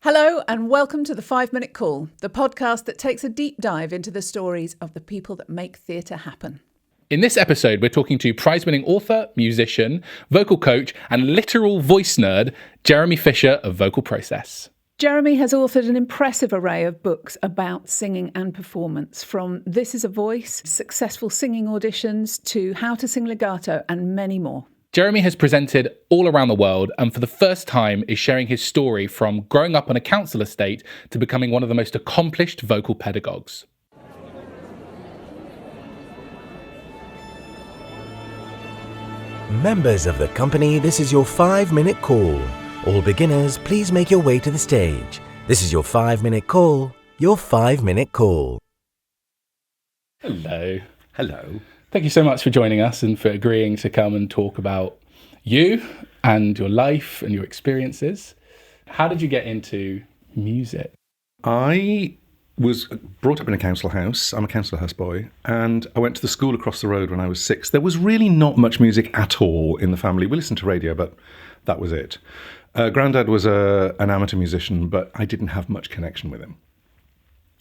Hello and welcome to the 5 Minute Call, the podcast that takes a deep dive into the stories of the people that make theatre happen. In this episode, we're talking to prize-winning author, musician, vocal coach, and literal voice nerd, Jeremy Fisher of Vocal Process. Jeremy has authored an impressive array of books about singing and performance, from This Is a Voice, successful singing auditions, to How to Sing Legato, and many more. Jeremy has presented all around the world and for the first time is sharing his story from growing up on a council estate to becoming one of the most accomplished vocal pedagogues. Members of the company, this is your 5-minute call. All beginners, please make your way to the stage. This is your 5-minute call. Your 5-minute call. Hello. Hello. Thank you so much for joining us and for agreeing to come and talk about you and your life and your experiences. How did you get into music? I was brought up in a council house. I'm a council houseboy, and I went to the school across the road when I was 6. There was really not much music at all in the family. We listened to radio, but that was it. Grandad was an amateur musician, but I didn't have much connection with him.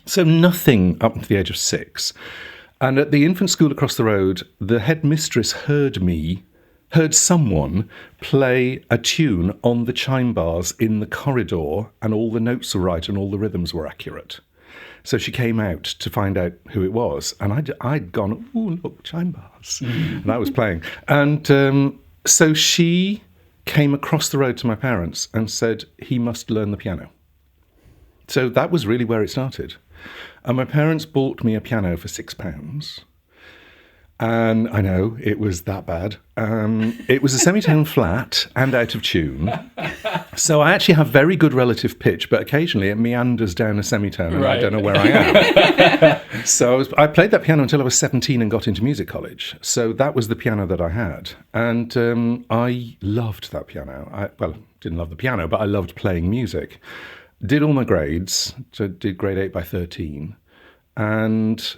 So nothing up to the age of 6. And at the infant school across the road, the headmistress heard someone play a tune on the chime bars in the corridor, and all the notes were right and all the rhythms were accurate. So she came out to find out who it was, and I'd gone, oh, look, chime bars, and I was playing. And so she came across the road to my parents and said, he must learn the piano. So that was really where it started. And my parents bought me a piano for £6. And I know, it was that bad. It was a semitone flat and out of tune. So I actually have very good relative pitch, but occasionally it meanders down a semitone and I don't know where I am. So I played that piano until I was 17 and got into music college. So that was the piano that I had. And I loved that piano. Didn't love the piano, but I loved playing music. Did all my grades, so did grade 8 by 13, and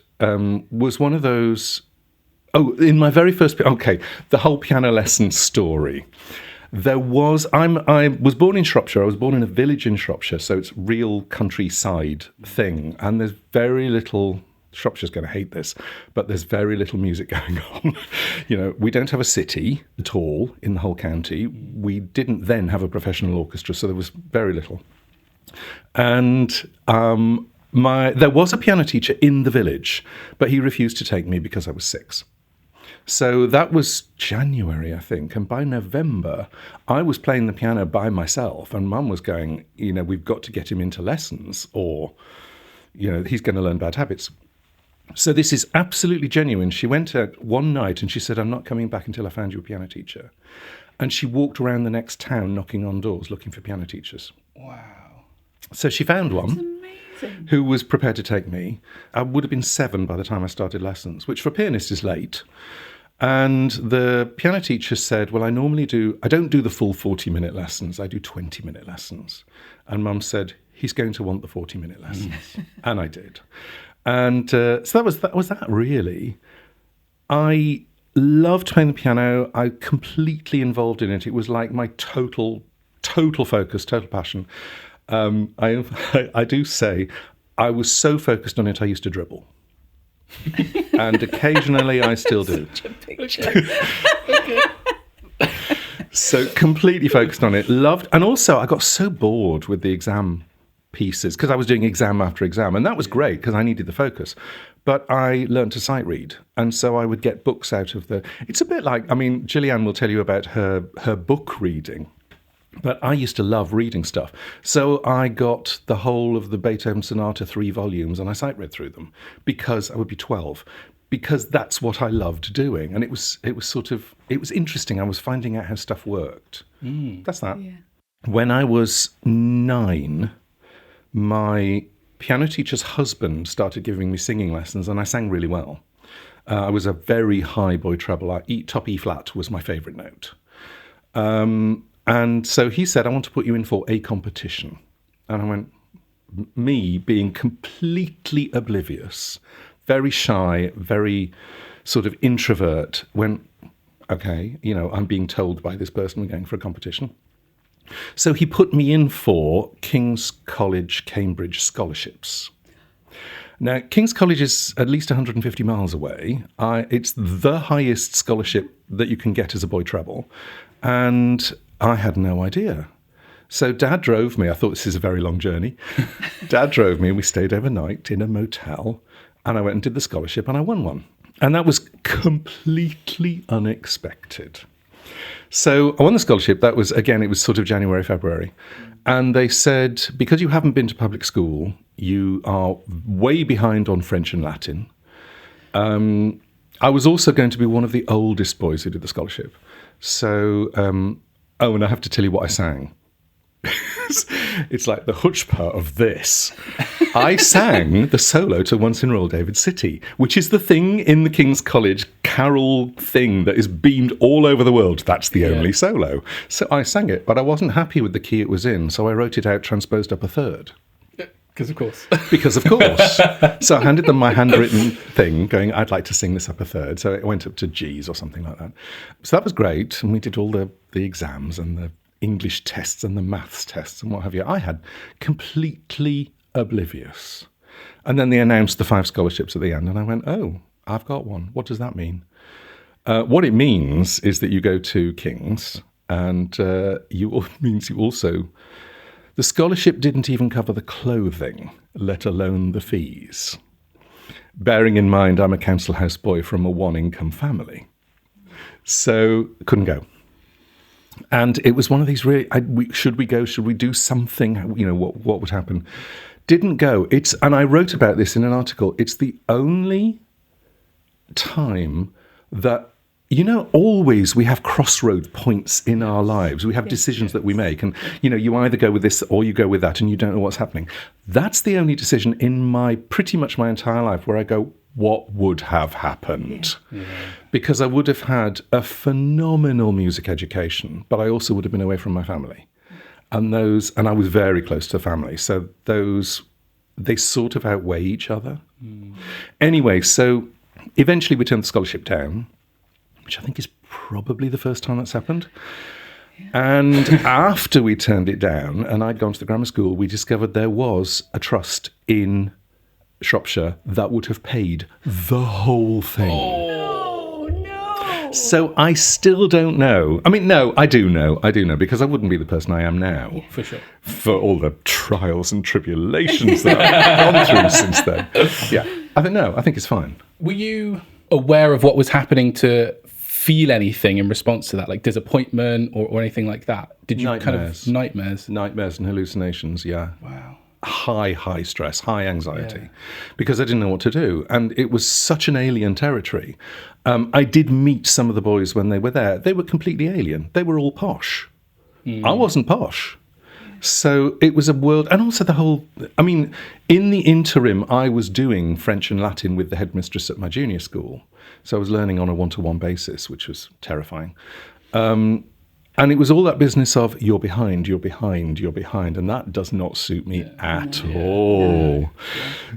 was one of those, in my very first, the whole piano lesson story. I was born in Shropshire, I was born in a village in Shropshire, so it's real countryside thing, and there's very little, Shropshire's going to hate this, but there's very little music going on. We don't have a city at all in the whole county. We didn't then have a professional orchestra, so there was very little. And there was a piano teacher in the village, but he refused to take me because I was 6. So that was January, I think. And by November, I was playing the piano by myself. And Mum was going, we've got to get him into lessons or, he's going to learn bad habits. So this is absolutely genuine. She went out one night and she said, I'm not coming back until I found you a piano teacher. And she walked around the next town knocking on doors looking for piano teachers. Wow. So she found one who was prepared to take me. I would have been 7 by the time I started lessons, which for a pianist is late. And the piano teacher said, well, I don't do the full 40-minute lessons. I do 20-minute lessons. And Mum said, he's going to want the 40-minute lessons. And I did. And so that was that really. I loved playing the piano. I completely involved in it. It was like my total focus, total passion. I do say I was so focused on it, I used to dribble. And occasionally I still do. So completely focused on it, loved. And also I got so bored with the exam pieces because I was doing exam after exam. And that was great because I needed the focus. But I learned to sight read. And so I would get books out of it's a bit like, Gillyanne will tell you about her book reading. But I used to love reading stuff. So I got the whole of the Beethoven Sonata 3 volumes and I sight read through them because I would be 12, because that's what I loved doing. And it was interesting. I was finding out how stuff worked. That's that. Yeah. When I was 9, my piano teacher's husband started giving me singing lessons and I sang really well. I was a very high boy treble. Top E flat was my favourite note. And so he said, I want to put you in for a competition. And I went, me being completely oblivious, very shy, very sort of introvert, went, okay, I'm being told by this person we're going for a competition. So he put me in for King's College, Cambridge scholarships. Now, King's College is at least 150 miles away. It's the highest scholarship that you can get as a boy treble. And I had no idea. So Dad drove me. I thought this is a very long journey. Dad drove me and we stayed overnight in a motel. And I went and did the scholarship and I won one. And that was completely unexpected. So I won the scholarship. That was, again, it was sort of January, February. And they said, because you haven't been to public school, you are way behind on French and Latin. I was also going to be one of the oldest boys who did the scholarship. So, and I have to tell you what I sang. It's like the chutzpah of this. I sang the solo to Once in Royal David City, which is the thing in the King's College carol thing that is beamed all over the world. That's the only solo. So I sang it, but I wasn't happy with the key it was in, so I wrote it out transposed up a third. Because of course. Because of course. So I handed them my handwritten thing going, I'd like to sing this up a third. So it went up to G's or something like that. So that was great. And we did all the exams and the English tests and the maths tests and what have you. I had completely oblivious. And then they announced the 5 scholarships at the end. And I went, oh, I've got one. What does that mean? What it means is that you go to King's and means you also... The scholarship didn't even cover the clothing, let alone the fees. Bearing in mind, I'm a council house boy from a 1-income family. So couldn't go. And it was one of these really, should we go? Should we do something? You know, what would happen? Didn't go. And I wrote about this in an article. It's the only time that, you know, always we have crossroad points in our lives. We have decisions that we make. And, you know, you either go with this or you go with that and you don't know what's happening. That's the only decision in pretty much my entire life where I go, what would have happened? Yeah. Because I would have had a phenomenal music education, but I also would have been away from my family. And I was very close to family. So they sort of outweigh each other. Anyway, so eventually we turned the scholarship down, which I think is probably the first time that's happened. Yeah. And after we turned it down, and I'd gone to the grammar school, we discovered there was a trust in Shropshire that would have paid the whole thing. Oh, no. So I still don't know. I mean, no, I do know, because I wouldn't be the person I am now. Yeah. For sure. For all the trials and tribulations that I've gone through since then. Yeah, I think it's fine. Were you aware of what was happening to feel anything in response to that, like disappointment or anything like that? Did you nightmares and hallucinations? Yeah. Wow. High stress, high anxiety, because I didn't know what to do, and it was such an alien territory. I did meet some of the boys when they were there. They were completely alien. They were all posh. I wasn't posh. So it was a world, and also in the interim, I was doing French and Latin with the headmistress at my junior school. So I was learning on a 1-to-1 basis, which was terrifying. And it was all that business of you're behind, and that does not suit me at all. Yeah.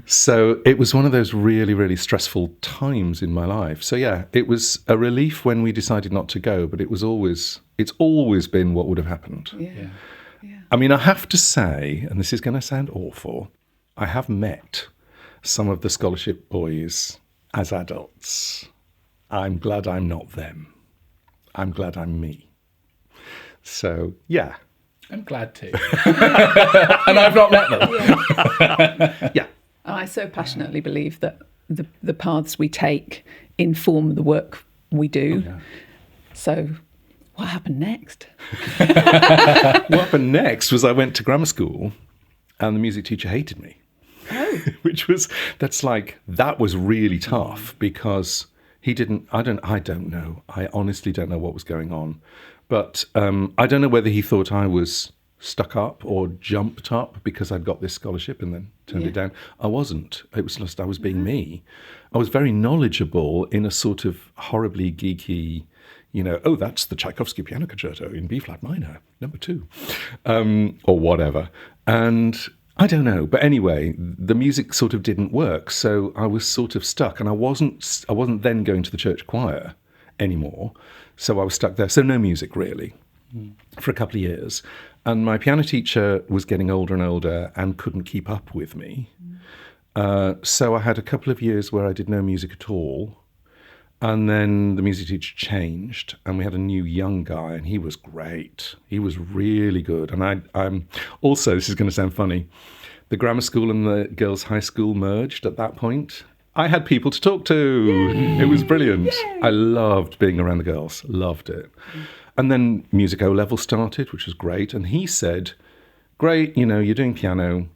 So it was one of those really, really stressful times in my life. So yeah, it was a relief when we decided not to go, but it's always been what would have happened. Yeah. I mean, I have to say, and this is going to sound awful, I have met some of the scholarship boys as adults. I'm glad I'm not them. I'm glad I'm me. So, yeah. I'm glad too. And I've not met them. Yeah. And I so passionately believe that the paths we take inform the work we do. Oh, yeah. So what happened next? What happened next was I went to grammar school and the music teacher hated me. Oh. That was really tough because he didn't, I don't know. I honestly don't know what was going on. But I don't know whether he thought I was stuck up or jumped up because I'd got this scholarship and then turned it down. I wasn't. It was just I was being me. I was very knowledgeable in a sort of horribly geeky, that's the Tchaikovsky piano concerto in B-flat minor, number 2, or whatever. And I don't know. But anyway, the music sort of didn't work. So I was sort of stuck, and I wasn't then going to the church choir anymore. So I was stuck there. So no music, really. for a couple of years. And my piano teacher was getting older and older and couldn't keep up with me. So I had a couple of years where I did no music at all. And then the music teacher changed, and we had a new young guy, and he was great. He was really good. And I'm also, this is going to sound funny, the grammar school and the girls' high school merged at that point. I had people to talk to. Yay! It was brilliant. Yay! I loved being around the girls, loved it. And then Music O-Level started, which was great. And he said, great, you're doing piano,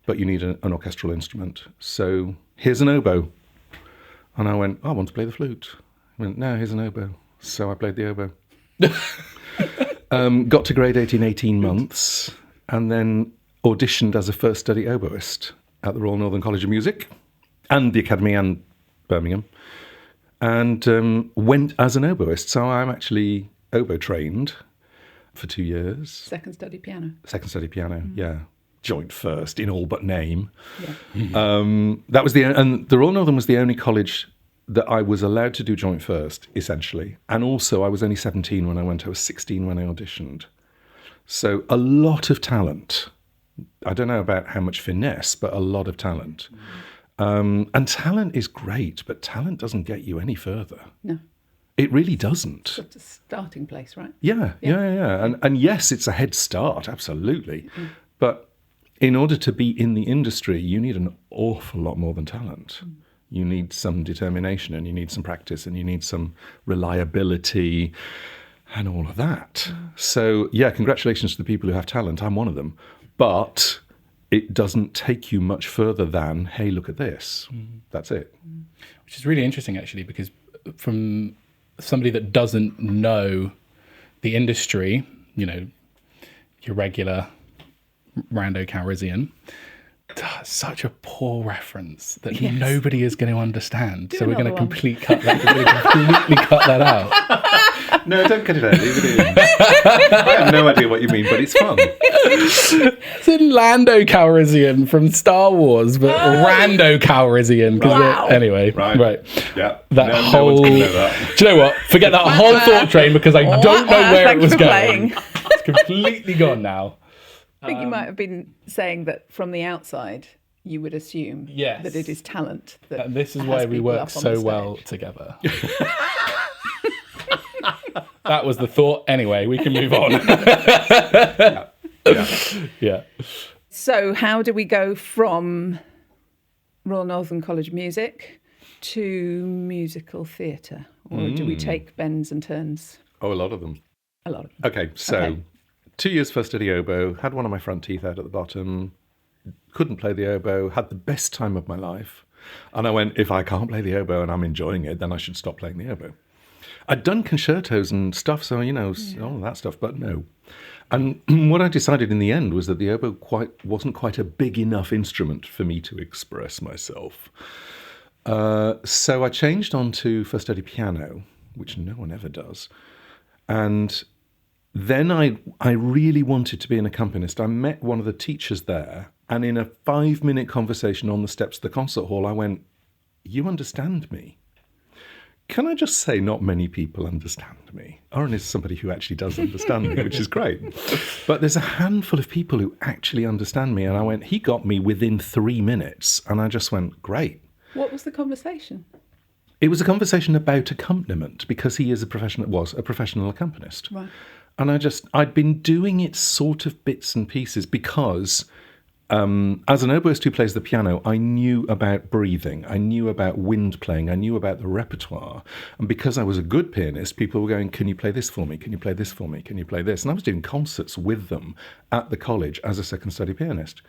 but you need an orchestral instrument. So here's an oboe. And I went, I want to play the flute. He went, no, here's an oboe. So I played the oboe. Got to grade 8 in 18 months, and then auditioned as a first study oboist at the Royal Northern College of Music and the Academy and Birmingham, and went as an oboist. So I'm actually oboe trained for 2 years. Second study piano. Yeah. Joint first in all but name. Yeah. That was and the Royal Northern was the only college that I was allowed to do joint first, essentially. And also I was only 17 when I went. I was 16 when I auditioned. So a lot of talent. I don't know about how much finesse, but a lot of talent. And talent is great, but talent doesn't get you any further. No. It really doesn't. It's a starting place, right? Yeah. And yes, it's a head start, absolutely. But in order to be in the industry, you need an awful lot more than talent. You need some determination, and you need some practice, and you need some reliability and all of that. So, yeah, congratulations to the people who have talent. I'm one of them. But it doesn't take you much further than, hey, look at this. That's it. Which is really interesting, actually, because from somebody that doesn't know the industry, your regular Rando Calrissian, such a poor reference that nobody is going to understand. So we're going to completely cut that out. No, don't cut it out. Leave it in. I have no idea what you mean, but it's fun. It's in Lando Calrissian from Star Wars, but Rando Calrissian. Wow. Anyway, right. Yeah. That whole. No one's gonna know that. Do you know what? Forget that whole thought train, because I don't know where it was going. Playing. It's completely gone now. I think you might have been saying that from the outside, you would assume that it is talent. And this is why we work so well together. That was the thought. Anyway, we can move on. Yeah. So how do we go from Royal Northern College of Music to musical theatre? Or do we take bends and turns? Oh, a lot of them. Okay, so 2 years first study oboe, had one of my front teeth out at the bottom, couldn't play the oboe, had the best time of my life. And I went, if I can't play the oboe and I'm enjoying it, then I should stop playing the oboe. I'd done concertos and stuff, so, all of that stuff, but no. And what I decided in the end was that the oboe wasn't quite a big enough instrument for me to express myself. So I changed on to first study piano, which no one ever does. And then I really wanted to be an accompanist. I met one of the teachers there, and in a 5-minute conversation on the steps of the concert hall, I went, you understand me? Can I just say not many people understand me? Oren is somebody who actually does understand me, which is great. But there's a handful of people who actually understand me. And I went, he got me within 3 minutes. And I just went, great. What was the conversation? It was a conversation about accompaniment, because he was a professional accompanist. Right. And I'd been doing it sort of bits and pieces because as an oboist who plays the piano, I knew about breathing, I knew about wind playing, I knew about the repertoire. And because I was a good pianist, people were going, can you play this for me? Can you play this for me? Can you play this? And I was doing concerts with them at the college as a second study pianist.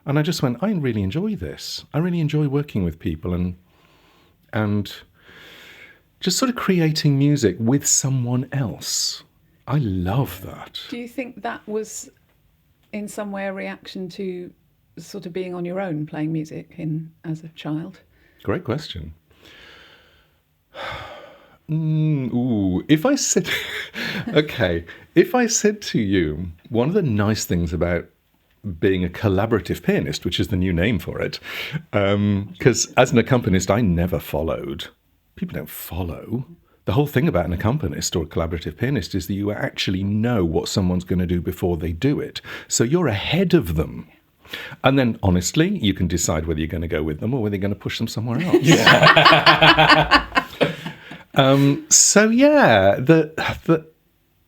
And I just went, I really enjoy this. I really enjoy working with people and just sort of creating music with someone else. I love that. Do you think that was in some way a reaction to sort of being on your own playing music as a child? Great question. If I said to you, one of the nice things about being a collaborative pianist, which is the new name for it, because as an accompanist, I never followed. People don't follow. The whole thing about an accompanist or a collaborative pianist is that you actually know what someone's going to do before they do it. So you're ahead of them. And then, honestly, you can decide whether you're going to go with them or whether you're going to push them somewhere else.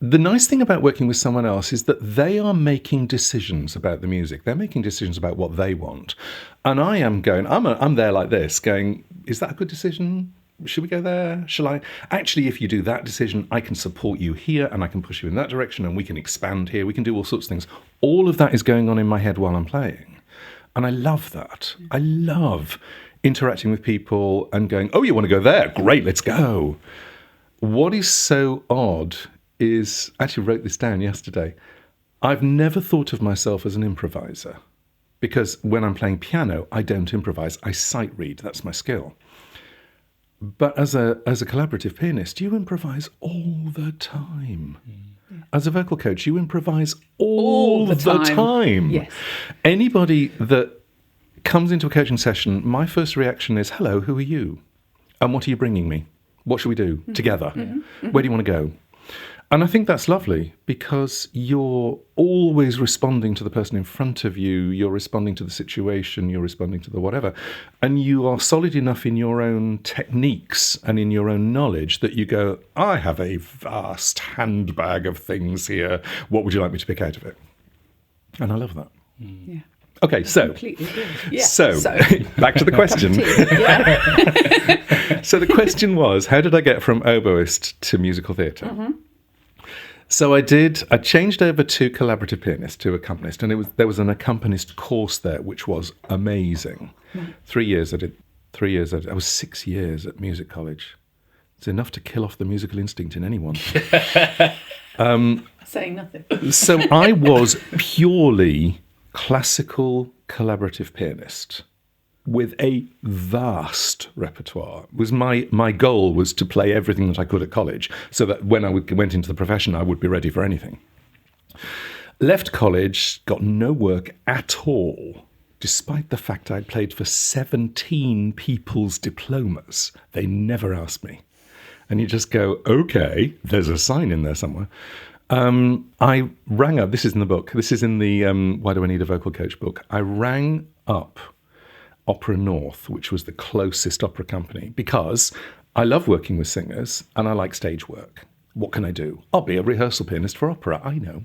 The nice thing about working with someone else is that they are making decisions about the music. They're making decisions about what they want. And I am going, I'm there like this, going, is that a good decision? Should we go there? Shall I? Actually, if you do that decision, I can support you here and I can push you in that direction and we can expand here. We can do all sorts of things. All of that is going on in my head while I'm playing. And I love that. I love interacting with people and going, oh, you want to go there? Great, let's go. What is so odd is, I actually wrote this down yesterday, I've never thought of myself as an improviser because when I'm playing piano, I don't improvise. I sight read. That's my skill. But as a collaborative pianist, you improvise all the time. As a vocal coach, you improvise all the time. Yes. Anybody that comes into a coaching session, my first reaction is, hello, who are you? And what are you bringing me? What should we do together? Where do you want to go? And I think that's lovely because you're always responding to the person in front of you, you're responding to the situation, you're responding to the whatever, and you are solid enough in your own techniques and in your own knowledge that you go, I have a vast handbag of things here, what would you like me to pick out of it? And I love that. Yeah. Okay, so back to the question. So the question was, how did I get from oboist to musical theatre? So I changed over to collaborative pianist, to accompanist, and there was an accompanist course there, which was amazing. 3 years I did. I was 6 years at music college. It's enough to kill off the musical instinct in anyone. Saying nothing. So I was purely classical collaborative pianist with a vast repertoire. It was my goal was to play everything that I could at college so that when I went into the profession, I would be ready for anything. Left college, got no work at all, despite the fact I'd played for 17 people's diplomas. They never asked me. And you just go, okay, there's a sign in there somewhere. I rang up, this is in the book, this is in the Why Do I Need a Vocal Coach book. I rang up Opera North, which was the closest opera company, because I love working with singers and I like stage work. What can I do? I'll be a rehearsal pianist for opera, I know.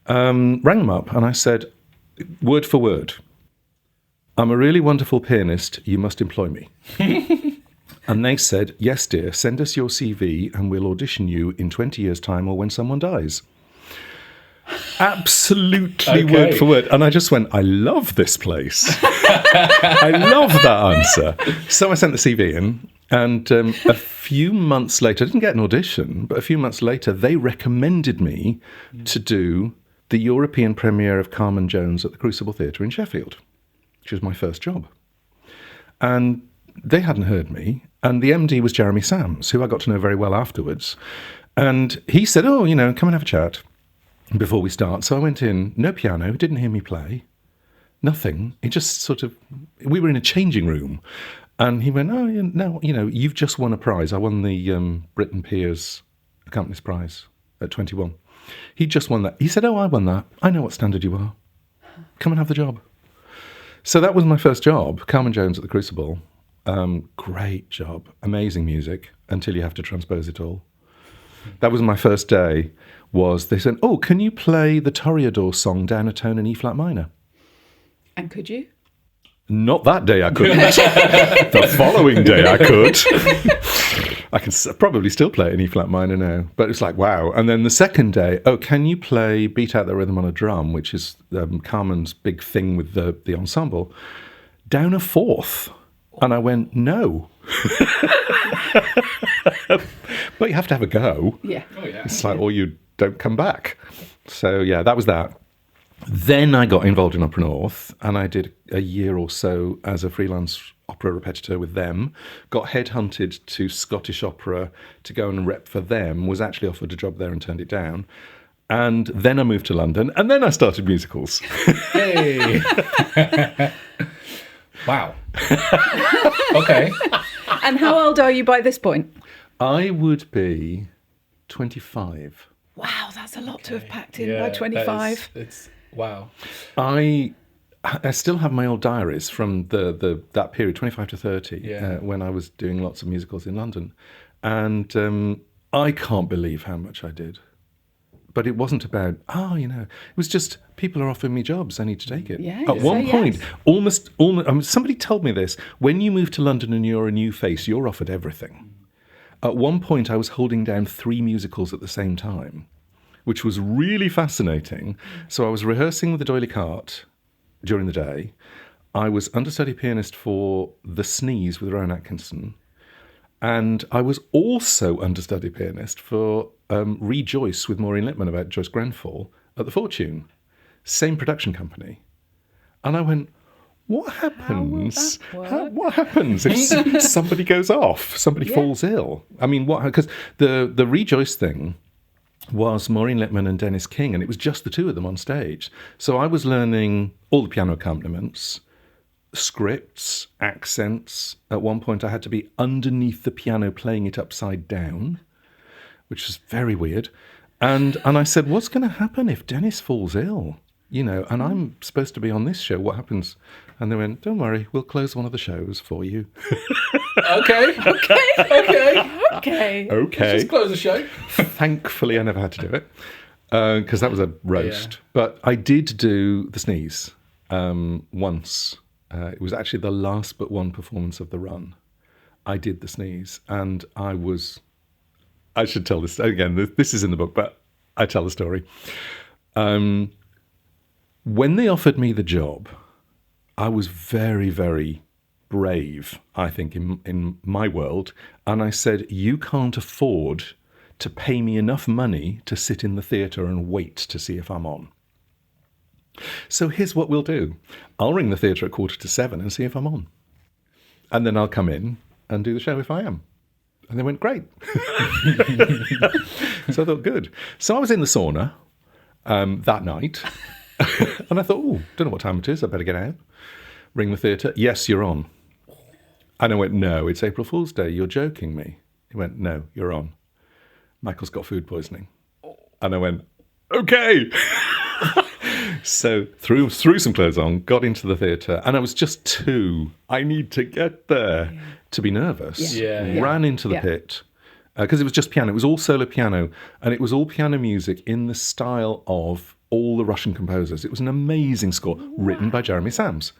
Rang them up and I said, word for word, I'm a really wonderful pianist, you must employ me. And they said, yes, dear, send us your CV and we'll audition you in 20 years' time or when someone dies. Absolutely word for word. And I just went, I love this place. I love that answer. So I sent the CV in and a few months later, I didn't get an audition, but a few months later, they recommended me to do the European premiere of Carmen Jones at the Crucible Theatre in Sheffield, which was my first job. And they hadn't heard me. And the MD was Jeremy Sams, who I got to know very well afterwards. And he said, oh, come and have a chat before we start. So I went in, no piano, didn't hear me play, nothing. He just we were in a changing room. And he went, oh, no, you've just won a prize. I won the Britain Peers Accompanist Prize at 21. He just won that. He said, oh, I won that. I know what standard you are. Come and have the job. So that was my first job, Carmen Jones at the Crucible. Great job, amazing music, until you have to transpose it all. That was my first day, they said, oh, can you play the Toreador song down a tone in E flat minor? And could you? Not that day I couldn't. The following day I could. I can probably still play it in E flat minor now, but it's like, wow. And then the second day, oh, can you play Beat Out the Rhythm on a Drum, which is Carmen's big thing with the ensemble, down a fourth? And I went, no. But you have to have a go. Yeah. Oh, yeah. It's like, or you don't come back. So, yeah, that was that. Then I got involved in Opera North, and I did a year or so as a freelance opera repetiteur with them. Got headhunted to Scottish Opera to go and rep for them, was actually offered a job there and turned it down. And then I moved to London, and then I started musicals. Yay! Wow. Okay. And how old are you by this point? I would be 25. Wow, that's a lot to have packed in by 25. It's wow. I still have my old diaries from that period, 25 to 30, when I was doing lots of musicals in London. And I can't believe how much I did. But it wasn't about, it was just people are offering me jobs. I need to take it. Yeah, At one point, yes. almost, somebody told me this. When you move to London and you're a new face, you're offered everything. At one point, I was holding down 3 musicals at the same time, which was really fascinating. So I was rehearsing with the D'Oyly Carte during the day. I was understudy pianist for The Sneeze with Rowan Atkinson. And I was also understudy pianist for Rejoice with Maureen Lipman about Joyce Grenfell at the Fortune. Same production company. And I went, what happens? What happens if somebody goes off, somebody falls ill? I mean, what? Because the Rejoice thing was Maureen Lipman and Dennis King, and it was just the two of them on stage. So I was learning all the piano accompaniments, scripts, accents. At one point I had to be underneath the piano playing it upside down, which was very weird. And I said, what's going to happen if Dennis falls ill? And I'm supposed to be on this show. What happens? And they went, don't worry, we'll close one of the shows for you. Okay. Let's just close the show. Thankfully, I never had to do it because that was a roast. Yeah. But I did do The Sneeze once. It was actually the last but one performance of the run. I did The Sneeze, and I should tell this again. This is in the book, but I tell the story. When they offered me the job, I was very, very brave, I think, in my world. And I said, you can't afford to pay me enough money to sit in the theatre and wait to see if I'm on. So here's what we'll do. I'll ring the theatre at 6:45 and see if I'm on. And then I'll come in and do the show if I am. And they went, great. So I thought, good. So I was in the sauna that night. And I thought, don't know what time it is. I better get out. Ring the theatre. Yes, you're on. And I went, no, it's April Fool's Day. You're joking me. He went, no, you're on. Michael's got food poisoning. And I went, okay. So threw some clothes on, got into the theatre, and I was just I need to get there to be nervous. Ran into the pit because it was just piano. It was all solo piano, and it was all piano music in the style of all the Russian composers. It was an amazing score written by Jeremy Sams,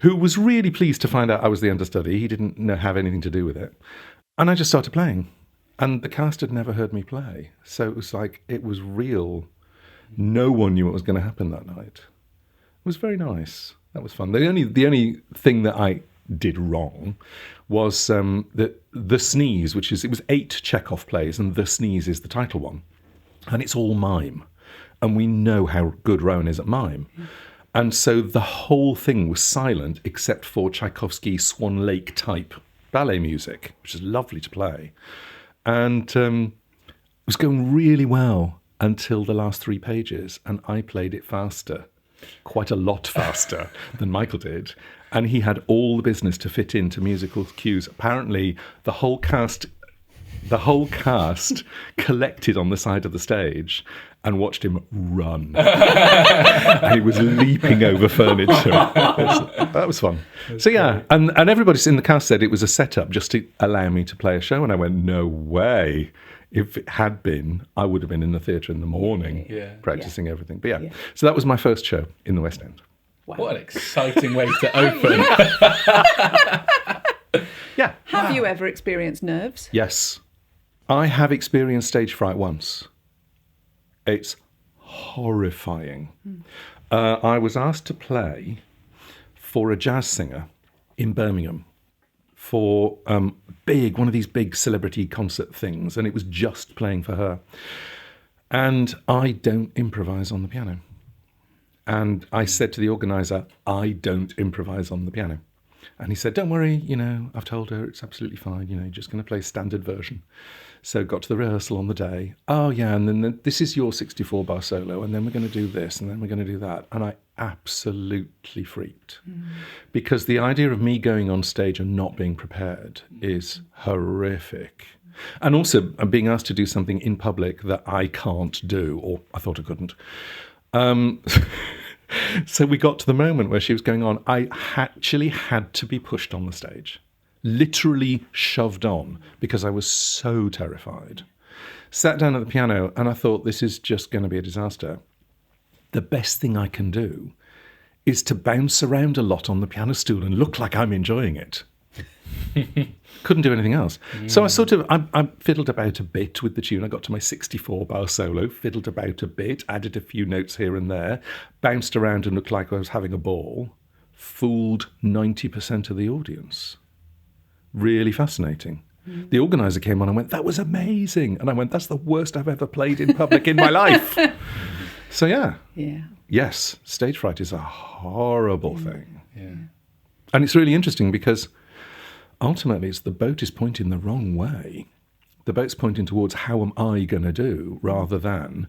who was really pleased to find out I was the understudy. He didn't have anything to do with it. And I just started playing, and the cast had never heard me play. So it was like, it was real. No one knew what was going to happen that night. It was very nice. That was fun. The only thing that I did wrong was that The Sneeze, it was 8 Chekhov plays, and The Sneeze is the title one. And it's all mime. And we know how good Rowan is at mime. And so the whole thing was silent except for Tchaikovsky's Swan Lake type ballet music, which is lovely to play. And it was going really well until the last 3 pages, and I played it faster, quite a lot faster than Michael did, and he had all the business to fit into musical cues. Apparently, the whole cast collected on the side of the stage and watched him run. And he was leaping over furniture. That was fun. So yeah, and everybody in the cast said it was a setup just to allow me to play a show, and I went, no way. If it had been, I would have been in the theatre in the morning practicing everything. But so that was my first show in the West End. Wow. What an exciting way to open. Have you ever experienced nerves? Yes. I have experienced stage fright once. It's horrifying. I was asked to play for a jazz singer in Birmingham for one of these big celebrity concert things, and it was just playing for her. And I don't improvise on the piano. And I said to the organiser, I don't improvise on the piano. And he said, don't worry, I've told her it's absolutely fine, you're just going to play standard version. So got to the rehearsal on the day. Oh, yeah, and then this is your 64-bar solo, and then we're going to do this, and then we're going to do that. And I absolutely freaked. Because the idea of me going on stage and not being prepared is horrific. And also being asked to do something in public that I can't do, or I thought I couldn't. So we got to the moment where she was going on. I actually had to be pushed on the stage, literally shoved on, because I was so terrified. Sat down at the piano and I thought, this is just going to be a disaster. The best thing I can do is to bounce around a lot on the piano stool and look like I'm enjoying it. Couldn't do anything else. So I fiddled about a bit with the tune. I got to my 64-bar solo, fiddled about a bit, added a few notes here and there, bounced around and looked like I was having a ball, fooled 90% of the audience. Really fascinating. The organizer came on and went, that was amazing. And I went, that's the worst I've ever played in public in my life. So yeah. Yes, stage fright is a horrible thing. Yeah. And it's really interesting because ultimately it's the boat is pointing the wrong way. The boat's pointing towards how am I going to do, rather than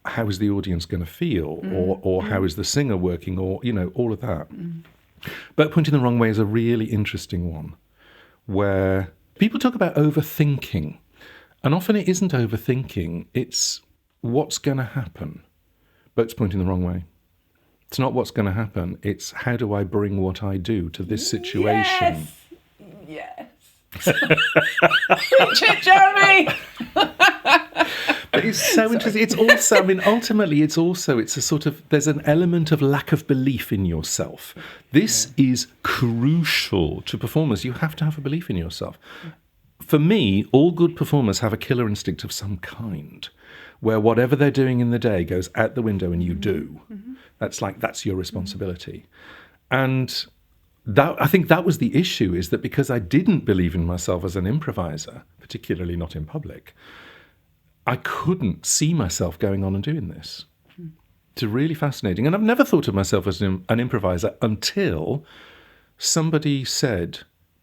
how is the audience going to feel, or how is the singer working, or, all of that. Boat pointing the wrong way is a really interesting one, where people talk about overthinking. And often it isn't overthinking, it's what's going to happen. Boat's pointing the wrong way. It's not what's going to happen, it's how do I bring what I do to this situation. Yes. Preach it, Jeremy! But it's so interesting. It's also, ultimately, it's a sort of, there's an element of lack of belief in yourself. This is crucial to performers. You have to have a belief in yourself. For me, all good performers have a killer instinct of some kind, where whatever they're doing in the day goes out the window and you do. That's your responsibility. And I think that was the issue, is that because I didn't believe in myself as an improviser, particularly not in public, I couldn't see myself going on and doing this. It's really fascinating. And I've never thought of myself as an improviser until somebody said,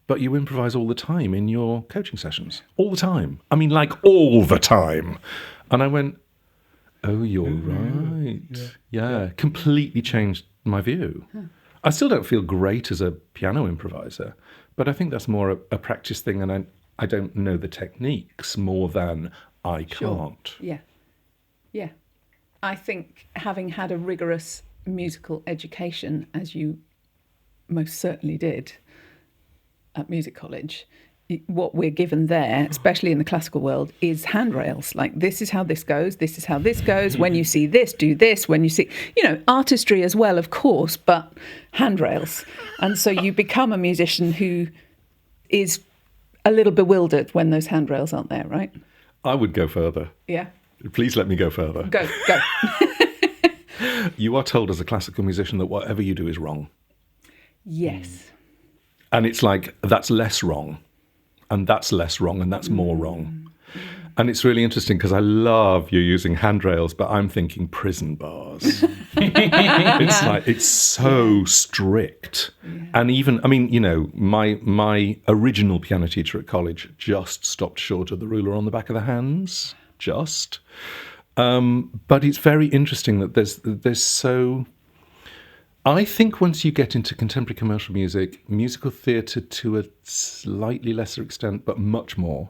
but you improvise all the time in your coaching sessions. All the time. I mean, like all the time. And I went, oh, you're right. Yeah, completely changed my view. I still don't feel great as a piano improviser, but I think that's more a practice thing, and I don't know the techniques more than I can't. Yeah. I think having had a rigorous musical education, as you most certainly did at music college, what we're given there, especially in the classical world, is handrails. Like, this is how this goes, this is how this goes. When you see this, do this. When you see, artistry as well, of course, but handrails. And so you become a musician who is a little bewildered when those handrails aren't there, right? I would go further. Yeah. Please let me go further. Go. You are told as a classical musician that whatever you do is wrong. Yes. And it's like, that's less wrong. And that's less wrong, and that's more wrong. And it's really interesting because I love you using handrails, but I'm thinking prison bars. It's like, it's so strict. And even, my original piano teacher at college just stopped short of the ruler on the back of the hands. Just. But it's very interesting that there's so... I think once you get into contemporary commercial music, musical theatre to a slightly lesser extent, but much more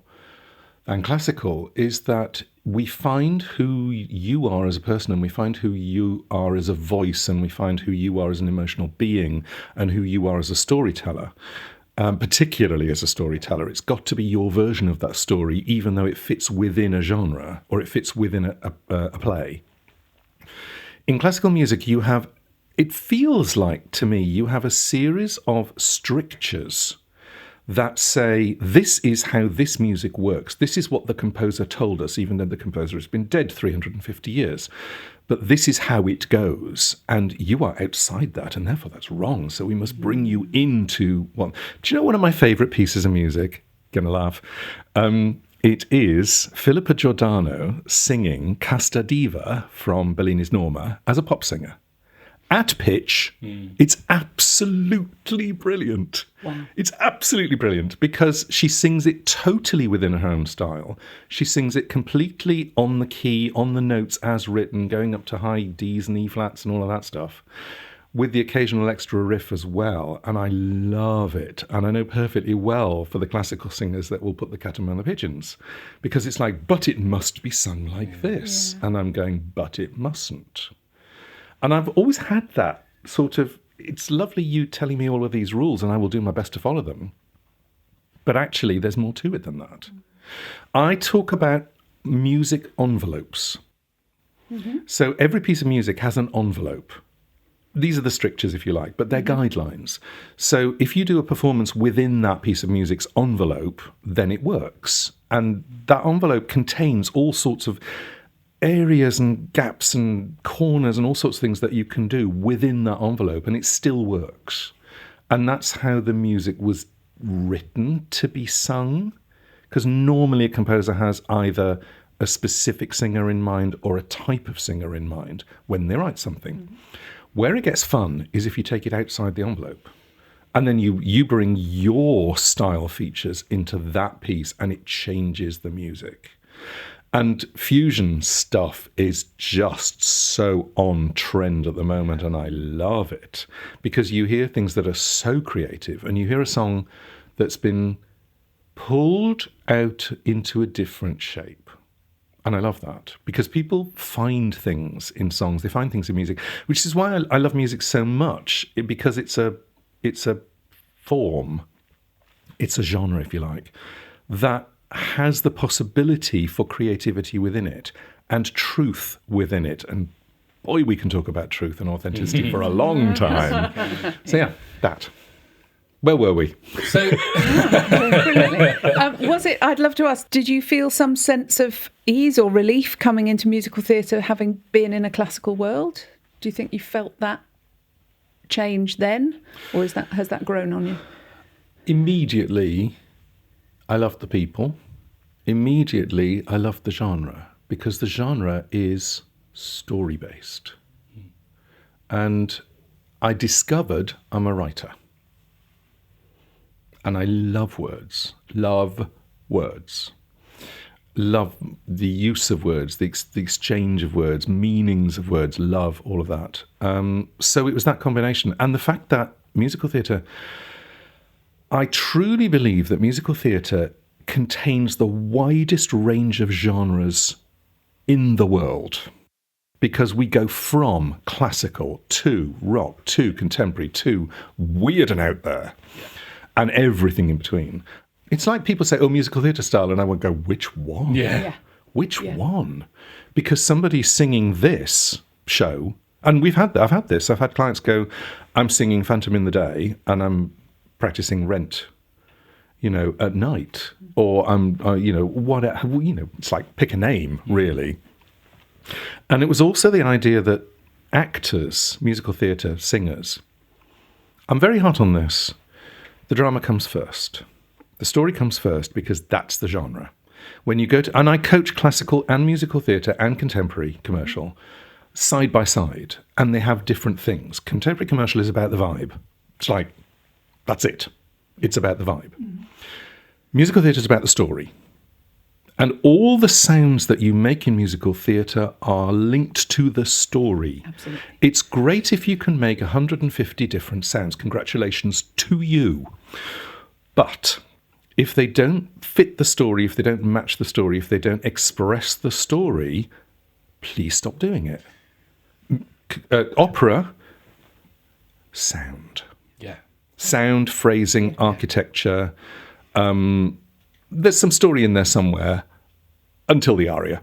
than classical, is that we find who you are as a person, and we find who you are as a voice, and we find who you are as an emotional being, and who you are as a storyteller. Particularly as a storyteller, it's got to be your version of that story, even though it fits within a genre or it fits within a play. In classical music, it feels like, to me, you have a series of strictures that say, this is how this music works. This is what the composer told us, even though the composer has been dead 350 years. But this is how it goes. And you are outside that, and therefore that's wrong. So we must bring you into one. Do you know one of my favourite pieces of music? Gonna laugh. It is Philippa Giordano singing Casta Diva from Bellini's Norma as a pop singer. At pitch, it's absolutely brilliant. Wow. It's absolutely brilliant because she sings it totally within her own style. She sings it completely on the key, on the notes as written, going up to high Ds and E flats and all of that stuff. with the occasional extra riff as well. And I love it. And I know perfectly well for the classical singers that will put the cat among the pigeons, because it's like, but it must be sung like this. And I'm going, but it mustn't. And I've always had that sort of, it's lovely you telling me all of these rules and I will do my best to follow them. But actually, there's more to it than that. I talk about music envelopes. So every piece of music has an envelope. These are the strictures, if you like, but they're guidelines. So if you do a performance within that piece of music's envelope, then it works. And that envelope contains all sorts of areas and gaps and corners and all sorts of things that you can do within that envelope, and it still works. And that's how the music was written to be sung, because normally a composer has either a specific singer in mind or a type of singer in mind when they write something. Where it gets fun is if you take it outside the envelope, and then you bring your style features into that piece, and it changes the music. And fusion stuff is just so on trend at the moment, and I love it, because you hear things that are so creative, and you hear a song that's been pulled out into a different shape. And I love that, because people find things in songs, they find things in music, which is why I love music so much, because it's a form, it's a genre, if you like, that has the possibility for creativity within it and truth within it. And boy, we can talk about truth and authenticity for a long time. So yeah, that. Where were we? So, brilliantly. Was it? I'd love to ask. Did you feel some sense of ease or relief coming into musical theatre, having been in a classical world? Do you think you felt that change then, or has that grown on you? Immediately, I loved the people. Immediately, I loved the genre, because the genre is story-based, and I discovered I'm a writer. And I love words, love the use of words, the exchange of words, meanings of words, love all of that. So it was that combination. And the fact that musical theatre, I truly believe that musical theatre contains the widest range of genres in the world, because we go from classical to rock to contemporary to weird and out there. And everything in between. It's like people say, oh, musical theatre style, and I would go, which one? yeah. Which one? Because somebody's singing this show, and I've had this. I've had clients go, I'm singing Phantom in the day, and I'm practicing Rent, at night, or I'm, it's like pick a name, really. And it was also the idea that actors, musical theatre singers, I'm very hot on this. The drama comes first. The story comes first, because that's the genre. When you go to, and I coach classical and musical theatre and contemporary commercial side by side, and they have different things. Contemporary commercial is about the vibe. It's like, that's it. It's about the vibe. Musical theatre is about the story. And all the sounds that you make in musical theatre are linked to the story. Absolutely. It's great if you can make 150 different sounds. Congratulations to you. But if they don't fit the story, if they don't match the story, if they don't express the story, please stop doing it. Opera, sound. Yeah. Sound, phrasing, architecture. There's some story in there somewhere, until the aria.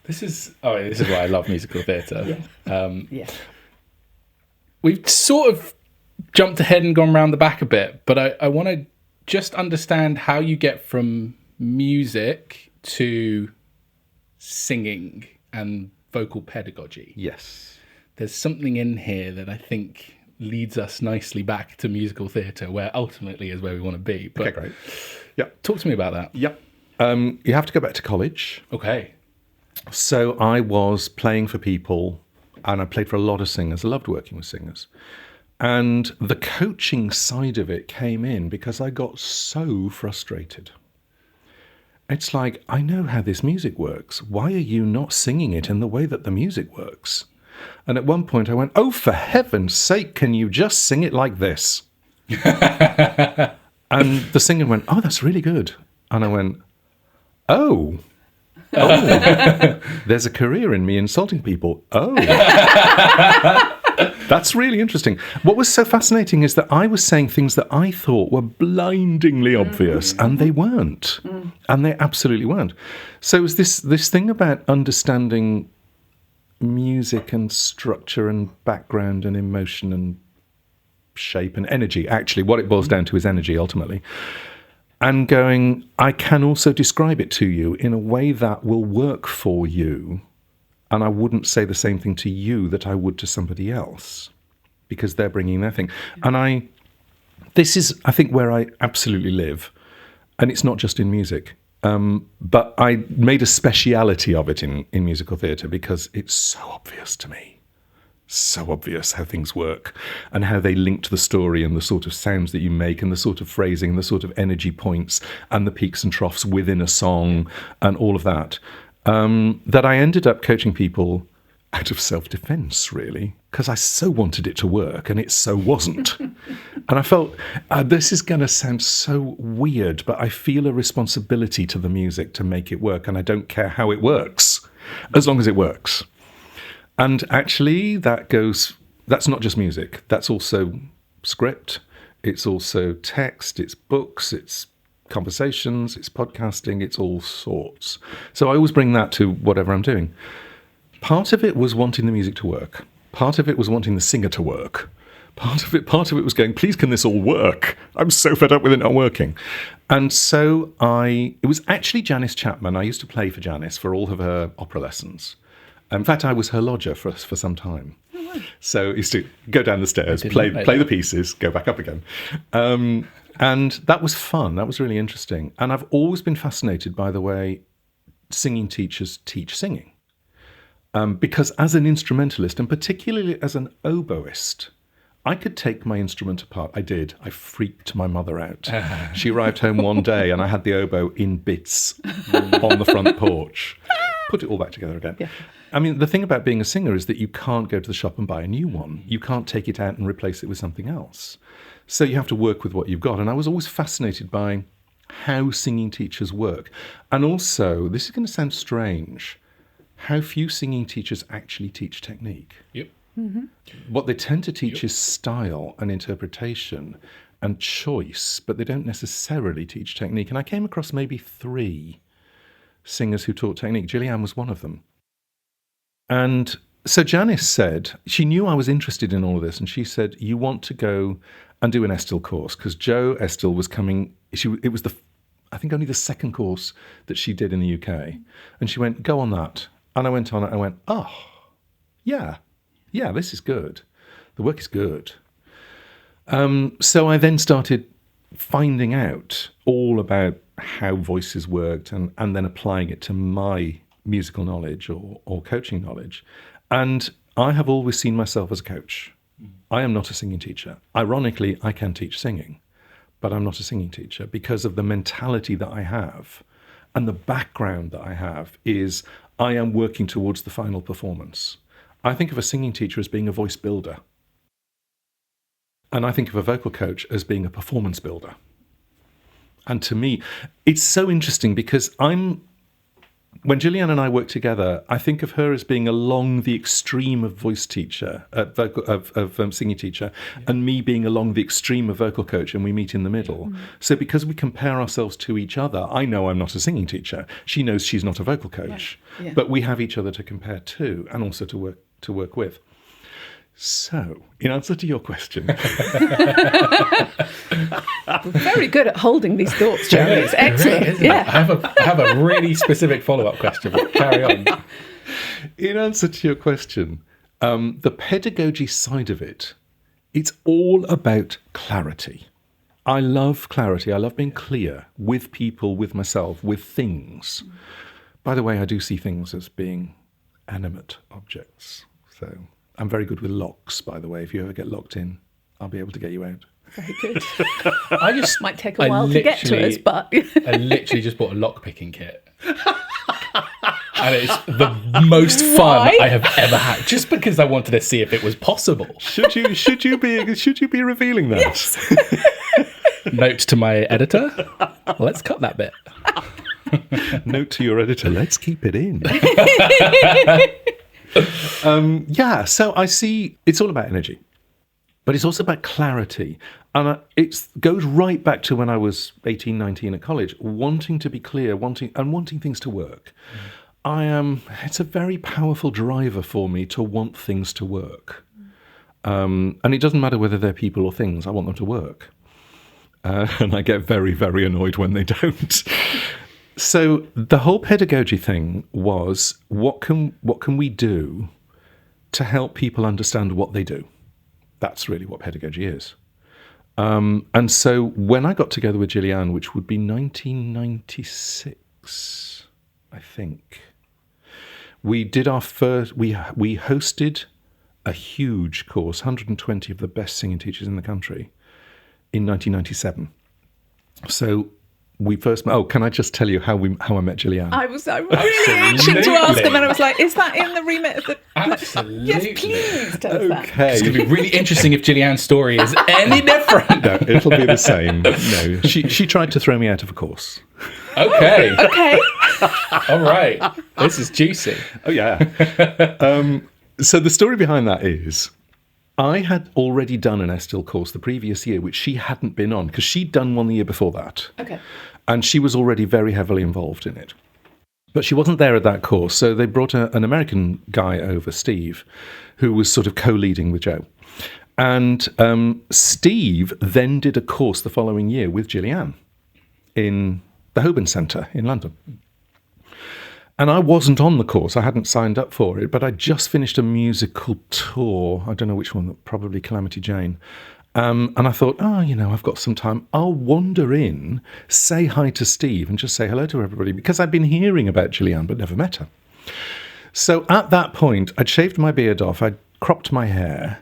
This is why I love musical theatre. Yeah. We've sort of jumped ahead and gone round the back a bit, but I want to just understand how you get from music to singing and vocal pedagogy. Yes. There's something in here that I think leads us nicely back to musical theatre, where ultimately is where we want to be. But Okay, great. Yeah. talk to me about that. Yep. You have to go back to college. Okay. So I was playing for people, and I played for a lot of singers. I loved working with singers. And the coaching side of it came in because I got so frustrated. It's like, I know how this music works. Why are you not singing it in the way that the music works? And at one point I went, oh, for heaven's sake, can you just sing it like this? And the singer went, oh, that's really good. And I went, oh, there's a career in me insulting people. Oh, that's really interesting. What was so fascinating is that I was saying things that I thought were blindingly obvious, and they weren't. And they absolutely weren't. So it was this thing about understanding music and structure and background and emotion and shape and energy. Actually, what it boils down to is energy, ultimately. And going, I can also describe it to you in a way that will work for you. And I wouldn't say the same thing to you that I would to somebody else, because they're bringing their thing. And this is, I think, where I absolutely live. And it's not just in music. But I made a speciality of it in musical theatre because it's so obvious to me. So obvious how things work and how they link to the story and the sort of sounds that you make and the sort of phrasing and the sort of energy points and the peaks and troughs within a song and all of that, that I ended up coaching people out of self-defense, really, because I so wanted it to work and it so wasn't. And I felt, this is going to sound so weird, but I feel a responsibility to the music to make it work, and I don't care how it works, as long as it works. And actually, that's not just music. That's also script. It's also text. It's books. It's conversations. It's podcasting. It's all sorts. So I always bring that to whatever I'm doing. Part of it was wanting the music to work. Part of it was wanting the singer to work. Part of it was going, please, can this all work? I'm so fed up with it not working. And so it was actually Janice Chapman. I used to play for Janice for all of her opera lessons. In fact, I was her lodger for some time. Oh, wow. So I used to go down the stairs, play the pieces, go back up again. And that was fun. That was really interesting. And I've always been fascinated by the way singing teachers teach singing. Because as an instrumentalist, and particularly as an oboist, I could take my instrument apart. I did. I freaked my mother out. She arrived home one day and I had the oboe in bits on the front porch. Put it all back together again. Yeah. I mean, the thing about being a singer is that you can't go to the shop and buy a new one. You can't take it out and replace it with something else. So you have to work with what you've got. And I was always fascinated by how singing teachers work. And also, this is going to sound strange, how few singing teachers actually teach technique. Yep. Mm-hmm. What they tend to teach is style and interpretation and choice, but they don't necessarily teach technique. And I came across maybe 3 singers who taught technique. Gillyanne was one of them. And so Janice said, she knew I was interested in all of this, and she said, you want to go and do an Estill course, because Jo Estill was coming, it was I think only the 2nd course that she did in the UK. And she went, go on that. And I went on it, I went, oh, yeah, this is good. The work is good. So I then started finding out all about how voices worked and then applying it to my musical knowledge or coaching knowledge. And I have always seen myself as a coach. I am not a singing teacher. Ironically, I can teach singing, but I'm not a singing teacher because of the mentality that I have and the background that I have is I am working towards the final performance. I think of a singing teacher as being a voice builder. And I think of a vocal coach as being a performance builder. And to me, it's so interesting because when Gillyanne and I work together, I think of her as being along the extreme of voice teacher, singing teacher, and me being along the extreme of vocal coach, and we meet in the middle. So because we compare ourselves to each other, I know I'm not a singing teacher. She knows she's not a vocal coach, but we have each other to compare to, and also to work with. So, in answer to your question... We're very good at holding these thoughts, Jeremy. It's excellent. Yeah. I have a really specific follow-up question, but carry on. In answer to your question, the pedagogy side of it, it's all about clarity. I love clarity. I love being clear with people, with myself, with things. By the way, I do see things as being animate objects. So I'm very good with locks, by the way. If you ever get locked in, I'll be able to get you out. Very good. I just Might take a while to get to us, but I literally just bought a lock picking kit. And it's the most fun I have ever had, just because I wanted to see if it was possible. Should you be revealing that? yes. Note to my editor, let's cut that bit. Note to your editor, let's keep it in. So I see it's all about energy, but it's also about clarity. And it goes right back to when I was 18, 19 at college, wanting to be clear, wanting things to work. It's a very powerful driver for me to want things to work. And it doesn't matter whether they're people or things, I want them to work. And I get very, very annoyed when they don't. So the whole pedagogy thing was, what can we do to help people understand what they do? That's really what pedagogy is. And so when I got together with Gillyanne, which would be 1996, I think, we did our first, we hosted a huge course, 120 of the best singing teachers in the country, in 1997. So we first met. Oh, can I just tell you how I met Gillyanne? I was really itching to ask, and then I was like, "Is that in the remit of the?" Absolutely. Yes, please tell us that. Okay. It's going to be really interesting if Gillyanne's story is any different. No, it'll be the same. No, she tried to throw me out of a course. Okay. Okay. All right. This is juicy. Oh yeah. So the story behind that is, I had already done an Estill course the previous year, which she hadn't been on, because she'd done one the year before that. Okay. And she was already very heavily involved in it. But she wasn't there at that course, so they brought an American guy over, Steve, who was sort of co-leading with Joe. And Steve then did a course the following year with Gillyanne in the Holborn Centre in London. And I wasn't on the course. I hadn't signed up for it, but I just finished a musical tour. I don't know which one, probably Calamity Jane. And I thought, I've got some time. I'll wander in, say hi to Steve, and just say hello to everybody, because I'd been hearing about Gillyanne but never met her. So at that point, I'd shaved my beard off, I'd cropped my hair,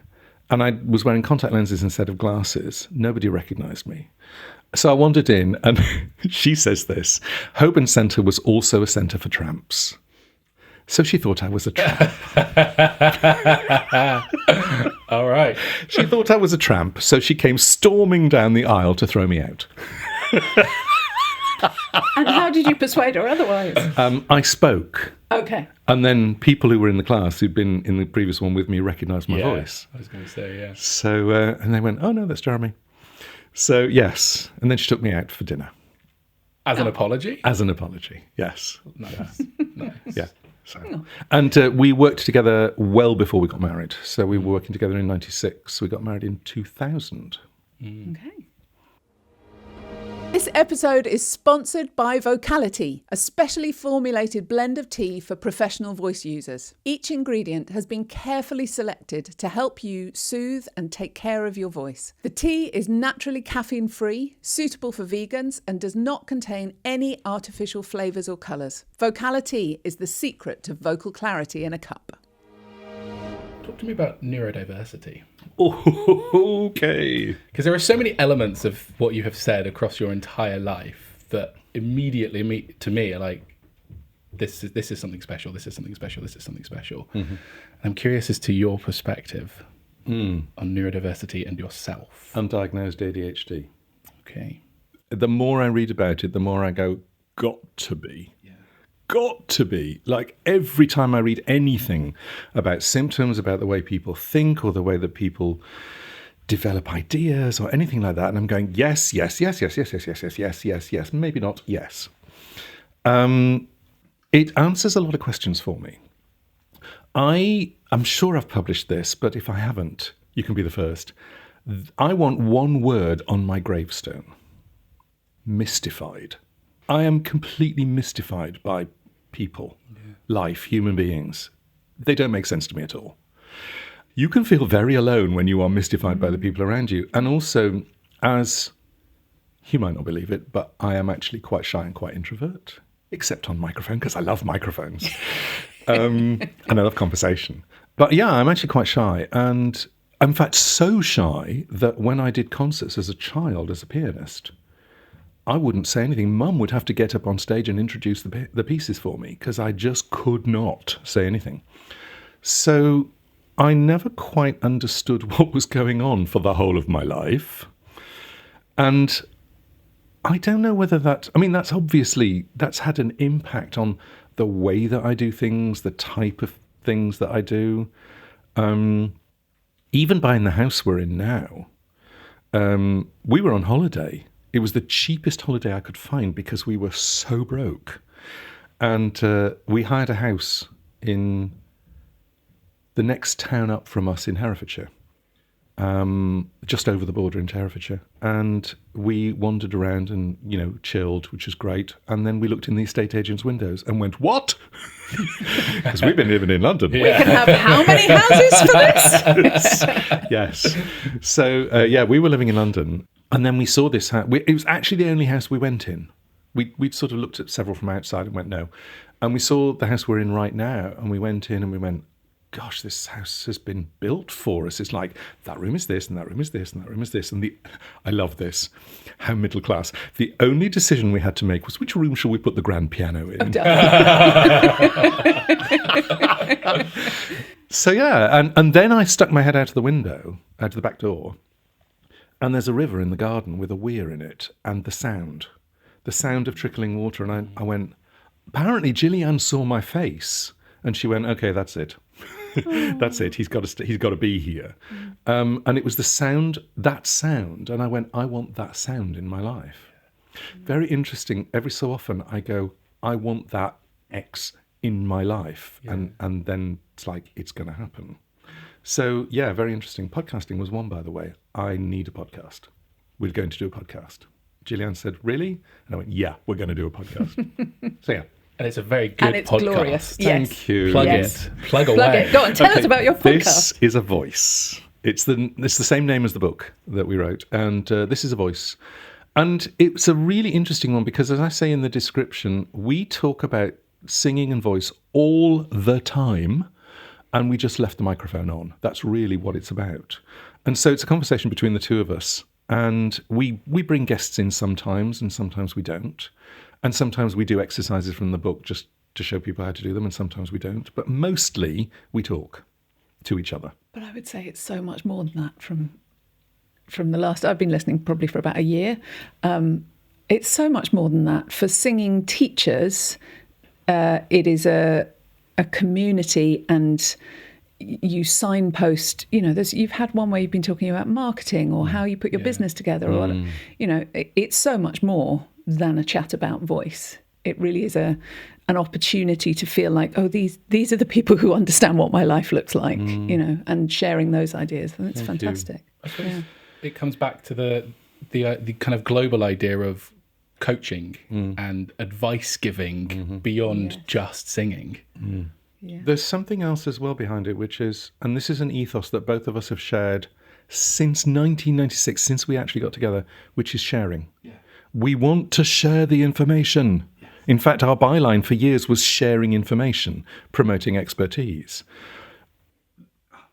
and I was wearing contact lenses instead of glasses. Nobody recognised me. So I wandered in, and she says this: Holborn Centre was also a centre for tramps. So she thought I was a tramp. All right. She thought I was a tramp, so she came storming down the aisle to throw me out. And how did you persuade her otherwise? I spoke. Okay. And then people who were in the class who'd been in the previous one with me recognised my voice. I was going to say, yeah. So, and they went, "Oh no, that's Jeremy." So, yes. And then she took me out for dinner. As an apology? As an apology, yes. Nice. Nice. Yeah. So, and we worked together well before we got married. So we were working together in 96. We got married in 2000. Okay. This episode is sponsored by Vocality, a specially formulated blend of tea for professional voice users. Each ingredient has been carefully selected to help you soothe and take care of your voice. The tea is naturally caffeine-free, suitable for vegans, and does not contain any artificial flavours or colours. Vocality is the secret to vocal clarity in a cup. Talk to me about neurodiversity. Okay. Because there are so many elements of what you have said across your entire life that immediately to me are like, this is something special, this is something special, this is something special. Mm-hmm. And I'm curious as to your perspective on neurodiversity and yourself. Undiagnosed ADHD. Okay. The more I read about it, the more I go, got to be. Got to be. Like, every time I read anything about symptoms, about the way people think or the way that people develop ideas or anything like that, and I'm going, yes, maybe not, yes. It answers a lot of questions for me. I'm sure I've published this, but if I haven't, you can be the first. I want one word on my gravestone: mystified. I am completely mystified by people, life, human beings. They don't make sense to me at all. You can feel very alone when you are mystified by the people around you. And also, as you might not believe it, but I am actually quite shy and quite introvert, except on microphone, because I love microphones. And I love conversation. But yeah, I'm actually quite shy. And in fact, so shy that when I did concerts as a child, as a pianist, I wouldn't say anything. Mum would have to get up on stage and introduce the pieces for me because I just could not say anything. So I never quite understood what was going on for the whole of my life. And I don't know whether that's had an impact on the way that I do things, the type of things that I do. Even buying the house we're in now, we were on holiday. It was the cheapest holiday I could find because we were so broke. And we hired a house in the next town up from us in Herefordshire, just over the border into Herefordshire. And we wandered around and, chilled, which was great. And then we looked in the estate agent's windows and went, what? Because we've been living in London. We can have how many houses for this? Yes. So, we were living in London. And then we saw this house. It was actually the only house we went in. We'd sort of looked at several from outside and went, no. And we saw the house we're in right now. And we went in and we went, gosh, this house has been built for us. It's like, that room is this, and that room is this, and that room is this. And I love this. How middle class. The only decision we had to make was, which room shall we put the grand piano in? So, and then I stuck my head out of the window, out of the back door, and there's a river in the garden with a weir in it, and the sound of trickling water. And I went, apparently Gillyanne saw my face, and she went, okay, that's it. That's it. He's got to be here. And it was that sound. And I went, I want that sound in my life. Very interesting. Every so often I go, I want that X in my life. Yeah. And then it's like, it's going to happen. So, yeah, very interesting. Podcasting was one, by the way. I need a podcast. We're going to do a podcast. Gillyanne said, really? And I went, yeah, we're going to do a podcast. So, yeah. And it's a very good and it's podcast. Glorious. Thank you. Plug it. Plug away. Go on, tell us about your podcast. This is a voice. It's the same name as the book that we wrote. And this is a voice. And it's a really interesting one because, as I say in the description, we talk about singing and voice all the time. And we just left the microphone on. That's really what it's about. And so it's a conversation between the two of us. And we bring guests in sometimes, and sometimes we don't. And sometimes we do exercises from the book just to show people how to do them, and sometimes we don't. But mostly we talk to each other. But I would say it's so much more than that from the last... I've been listening probably for about a year. It's so much more than that. For singing teachers, it is a community, and you signpost, you've had one where you've been talking about marketing or how you put your business together, or it's so much more than a chat about voice. It really is an opportunity to feel like, oh, these are the people who understand what my life looks like, and sharing those ideas. And it's fantastic. I suppose it comes back to the kind of global idea of coaching and advice giving beyond just singing. Yeah. There's something else as well behind it, which is, and this is an ethos that both of us have shared since 1996, since we actually got together, which is sharing. Yeah. We want to share the information. Yes. In fact, our byline for years was sharing information, promoting expertise.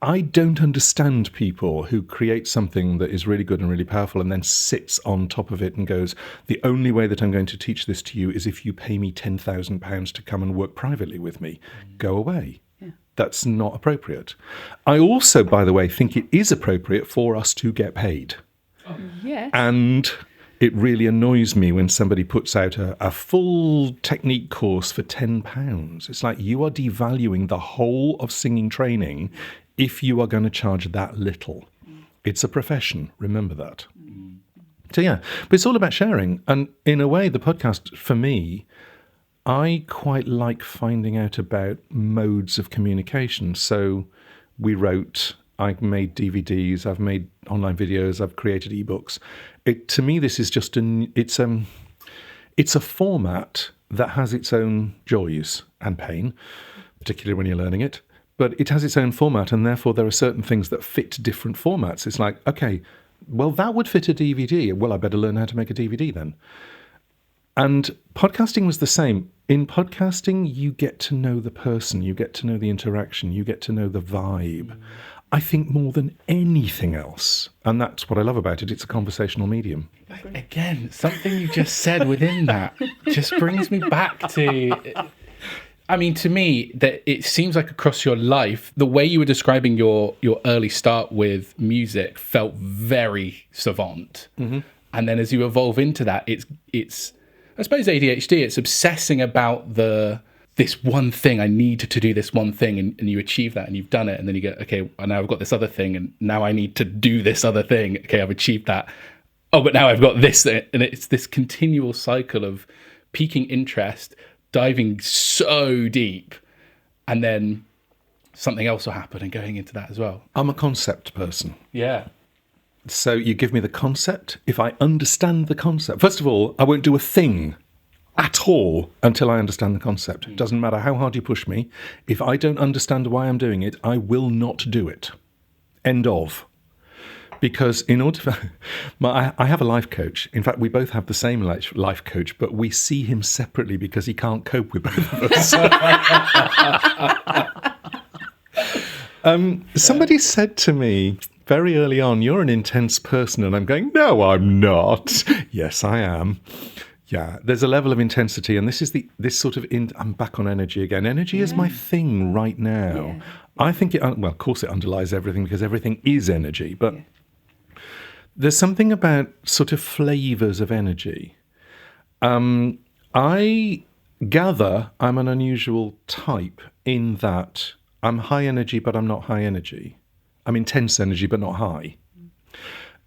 I don't understand people who create something that is really good and really powerful and then sits on top of it and goes, the only way that I'm going to teach this to you is if you pay me £10,000 to come and work privately with me. Go away. Yeah. That's not appropriate. I also, by the way, think it is appropriate for us to get paid. Oh. Yes. And it really annoys me when somebody puts out a full technique course for £10. It's like, you are devaluing the whole of singing training if you are going to charge that little. It's a profession, remember that. So yeah, but it's all about sharing. And in a way, the podcast, for me, I quite like finding out about modes of communication. So we wrote, I made DVDs, I've made online videos, I've created ebooks. To me, this is just it's a format that has its own joys and pain, particularly when you're learning it. But it has its own format, and therefore there are certain things that fit different formats. It's like, okay, well, that would fit a DVD. Well, I better learn how to make a DVD then. And podcasting was the same. In podcasting, you get to know the person, you get to know the interaction, you get to know the vibe. I think, more than anything else. And that's what I love about it. It's a conversational medium. Again, something you just said within that just brings me back to... I mean, to me, that it seems like across your life, the way you were describing your early start with music felt very savant. Mm-hmm. And then as you evolve into that, it's I suppose ADHD, it's obsessing about this one thing. I need to do this one thing, and you achieve that and you've done it. And then you go, okay, now I've got this other thing, and now I need to do this other thing. Okay, I've achieved that. Oh, but now I've got this. And it's this continual cycle of piquing interest, diving so deep, and then something else will happen and going into that as well. I'm a concept person. Yeah. So you give me the concept. If I understand the concept, first of all, I won't do a thing at all until I understand the concept. It doesn't matter how hard you push me. If I don't understand why I'm doing it, I will not do it. End of. Because in order for... I have a life coach. In fact, we both have the same life coach, but we see him separately because he can't cope with both of us. Somebody said to me very early on, you're an intense person. And I'm going, no, I'm not. Yes, I am. Yeah, there's a level of intensity. And this sort of... I'm back on energy again. Energy is my thing right now. Yeah. I think of course it underlies everything because everything is energy. But there's something about sort of flavors of energy. I gather I'm an unusual type in that I'm high energy, but I'm not high energy. I'm intense energy, but not high.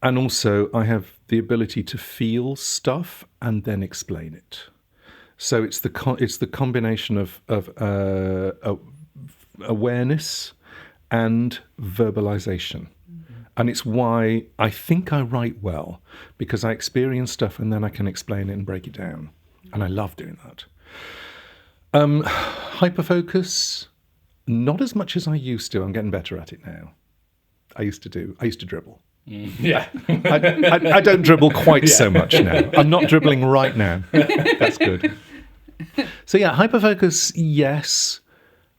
And also I have the ability to feel stuff and then explain it. So it's the combination of awareness and verbalization. And it's why I think I write well, because I experience stuff and then I can explain it and break it down. And I love doing that. Hyperfocus, not as much as I used to. I'm getting better at it now. I used to dribble. Yeah. I don't dribble quite so much now. I'm not dribbling right now. That's good. So yeah, hyperfocus, yes.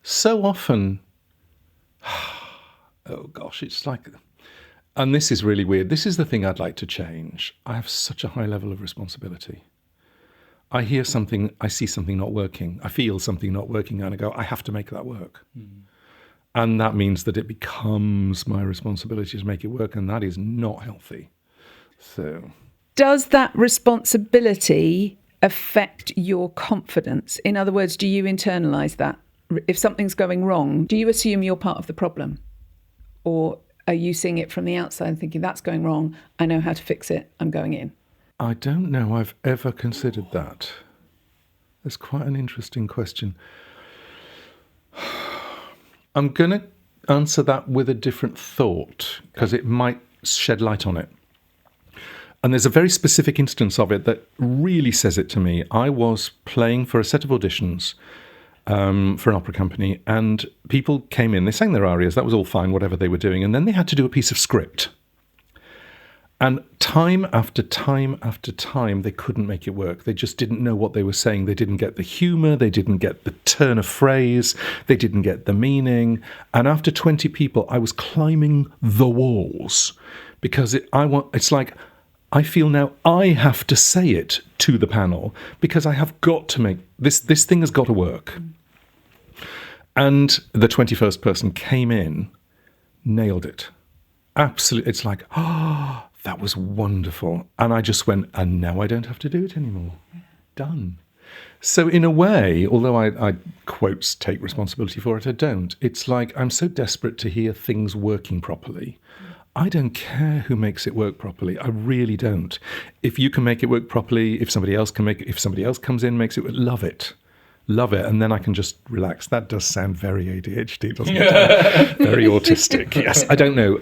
So often, oh gosh, it's like... And this is really weird. This is the thing I'd like to change. I have such a high level of responsibility. I hear something, I see something not working, I feel something not working, and I go, I have to make that work. And that means that it becomes my responsibility to make it work, and that is not healthy. So, does that responsibility affect your confidence? In other words, do you internalize that? If something's going wrong, do you assume you're part of the problem? Or are you seeing it from the outside and thinking, that's going wrong, I know how to fix it, I'm going in? I don't know I've ever considered that. That's quite an interesting question. I'm going to answer that with a different thought, because it might shed light on it. And there's a very specific instance of it that really says it to me. I was playing for a set of auditions for an opera company, and people came in, they sang their arias, that was all fine, whatever they were doing, and then they had to do a piece of script. And time after time after time, they couldn't make it work. They just didn't know what they were saying. They didn't get the humour, they didn't get the turn of phrase, they didn't get the meaning. And after 20 people, I was climbing the walls, because it's like, I feel now I have to say it to the panel, because I have got to make this thing has got to work. And the 21st person came in, nailed it. Absolutely. It's like, that was wonderful. And I just went, and now I don't have to do it anymore. Done. So in a way, although I quotes take responsibility for it, I don't. It's like I'm so desperate to hear things working properly. I don't care who makes it work properly. I really don't. If you can make it work properly, if somebody else can make it, if somebody else comes in, makes it work, love it. Love it. And then I can just relax. That does sound very ADHD, doesn't it? Very autistic. Yes, I don't know.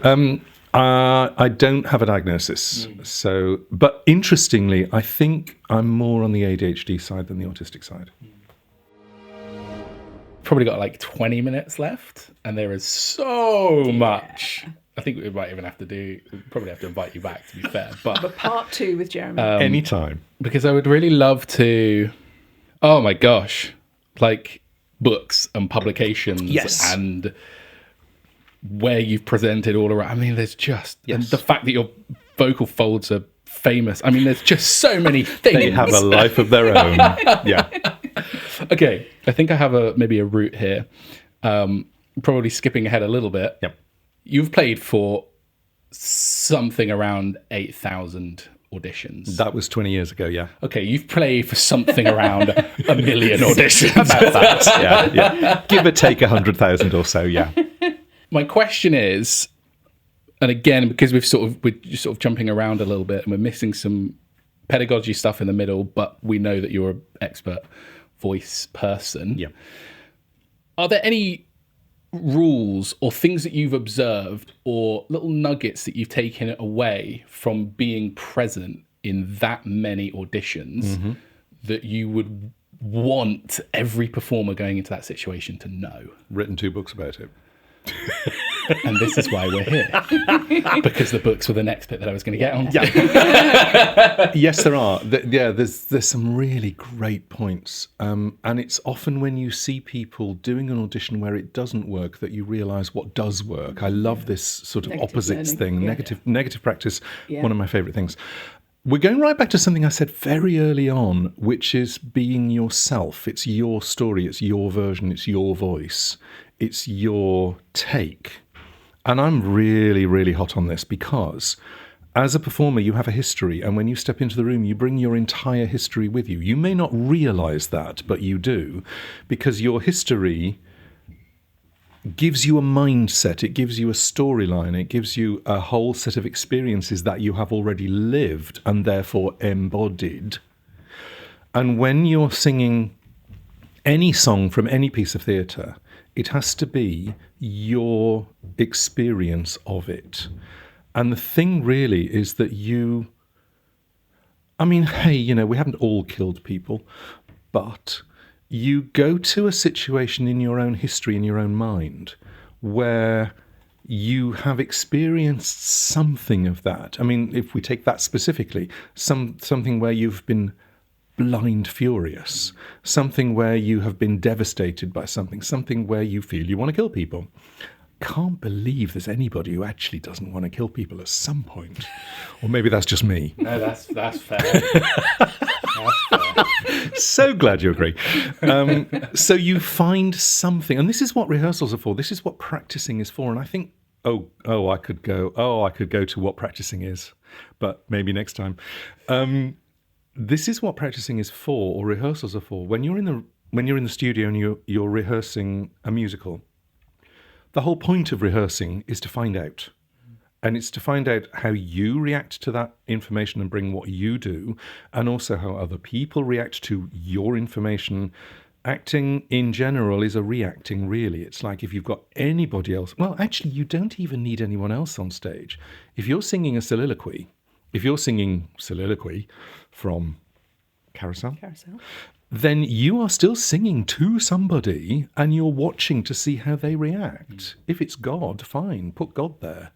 I don't have a diagnosis. So, but interestingly, I think I'm more on the ADHD side than the autistic side. Probably got like 20 minutes left, and there is so much. I think we might even have to probably have to invite you back, to be fair. But part 2 with Jeremy. Anytime. Because I would really love to, oh my gosh, like books and publications. Yes. And where you've presented all around. I mean, there's just and Yes. the fact that your vocal folds are famous. I mean, there's just so many things. They have a life of their own. Yeah. Okay, I think I have maybe a route here. Probably skipping ahead a little bit. Yep. You've played for something around 8,000 auditions. That was 20 years ago, yeah. Okay, you've played for something around 1 million auditions. About that, yeah. Give or take 100,000 or so, yeah. My question is, and again, because we're sort of jumping around a little bit and we're missing some pedagogy stuff in the middle, but we know that you're an expert voice person. Yeah. Are there any rules or things that you've observed or little nuggets that you've taken away from being present in that many auditions that you would want every performer going into that situation to know? Written 2 books about it. And this is why we're here, because the books were the next bit that I was going to get on. Yes, there are. There's some really great points. And it's often when you see people doing an audition where it doesn't work that you realise what does work. I love this sort of Negative opposites learning. thing, negative practice, Yeah. one of my favourite things. We're going right back to something I said very early on, which is being yourself. It's your story, it's your version, it's your voice, it's your take. And I'm really, really hot on this because as a performer, you have a history. And when you step into the room, you bring your entire history with you. You may not realise that, but you do, because your history gives you a mindset, it gives you a storyline, it gives you a whole set of experiences that you have already lived and therefore embodied. And when you're singing any song from any piece of theatre, it has to be your experience of it. And the thing really is that we haven't all killed people, but you go to a situation in your own history, in your own mind, where you have experienced something of that. I mean, if we take that specifically, something where you've been blind furious, something where you have been devastated by something where you feel you want to kill people. Can't believe there's anybody who actually doesn't want to kill people at some point. Or maybe that's just me. No, that's fair. That's fair. So glad you agree. So you find something, and this is what rehearsals are for. This is what practicing is for. And I think, I could go to what practicing is, but maybe next time. This is what practicing is for, or rehearsals are for. When you're in the studio and you're rehearsing a musical, the whole point of rehearsing is to find out. And it's to find out how you react to that information and bring what you do, and also how other people react to your information. Acting in general is a reacting, really. It's like if you've got anybody else, well, actually, you don't even need anyone else on stage. If you're singing a soliloquy, from Carousel, then you are still singing to somebody and you're watching to see how they react. If it's God, fine, put God there.